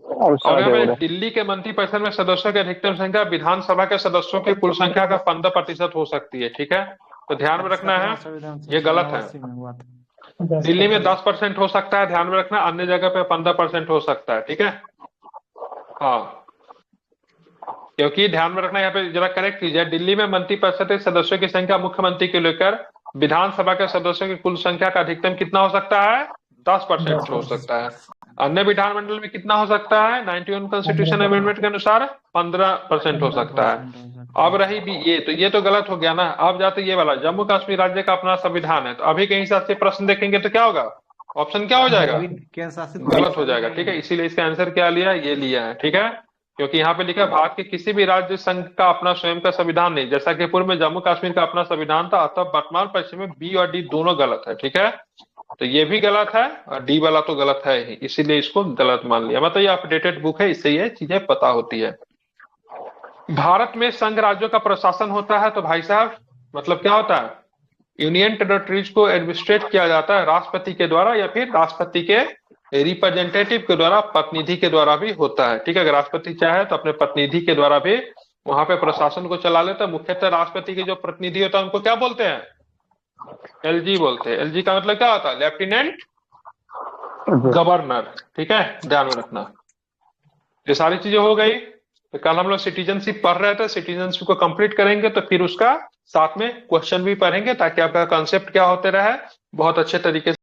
और और शायद यहाँ हो पे रहा दिल्ली के मंत्रिपरिषद में सदस्यों की अधिकतम संख्या विधानसभा के सदस्यों की कुल संख्या का 15% हो सकती है। ठीक है, तो ध्यान में रखना है, ये गलत है। 89 में हुआ था। 10 दिल्ली में 10% हो सकता है, ध्यान में रखना। अन्य जगह पे 15% हो सकता है। ठीक है, हाँ, क्योंकि ध्यान में रखना, यहाँ पे जरा करेक्ट कीजिए। दिल्ली में मंत्रिपरिषद के सदस्यों की संख्या मुख्यमंत्री को लेकर विधानसभा के सदस्यों की कुल संख्या का अधिकतम कितना हो सकता है, 10% हो सकता है। अन्य विधानमंडल में कितना हो सकता है, 91 कॉन्स्टिट्यूशन अमेंडमेंट के अनुसार 15% हो सकता है। अब रही भी ये, तो ये तो गलत हो गया ना। अब जाते ये वाला, जम्मू कश्मीर राज्य का अपना संविधान है, तो अभी के हिसाब से प्रश्न देखेंगे तो क्या होगा, ऑप्शन क्या हो जाएगा, केंद्र शासित गलत हो जाएगा। ठीक है, इसीलिए इसका आंसर क्या लिया, ये लिया है। ठीक है, क्योंकि यहाँ पे लिखा है भारत के किसी भी राज्य संघ का अपना स्वयं का संविधान नहीं, जैसा कि पूर्व में जम्मू कश्मीर का अपना संविधान था, अतः वर्तमान परिस्थिति में बी और डी दोनों गलत है। ठीक है, तो ये भी गलत है और डी वाला तो गलत है ही, इसीलिए इसको गलत मान लिया। मतलब ये अपडेटेड बुक है, इससे ये चीजें पता होती है। भारत में संघ राज्यों का प्रशासन होता है, तो भाई साहब मतलब क्या होता है, यूनियन टेरिटरीज को एडमिनिस्ट्रेट किया जाता है राष्ट्रपति के द्वारा या फिर राष्ट्रपति के रिप्रेजेंटेटिव के द्वारा, प्रतिनिधि के द्वारा भी होता है। ठीक है, अगर राष्ट्रपति चाहे तो अपने प्रतिनिधि के द्वारा भी वहां पे प्रशासन को चला लेता है। मुख्यतः राष्ट्रपति के जो प्रतिनिधि होता है उनको क्या बोलते हैं, एलजी बोलते हैं। एलजी का मतलब क्या होता है, लेफ्टिनेंट गवर्नर। ठीक है, ध्यान में रखना। ये सारी चीजें हो गई। तो कल हम लोग सिटीजनशिप पढ़ रहे थे, सिटीजनशिप को कंप्लीट करेंगे तो फिर उसका साथ में क्वेश्चन भी पढ़ेंगे, ताकि आपका कंसेप्ट क्या होते रहे, बहुत अच्छे तरीके से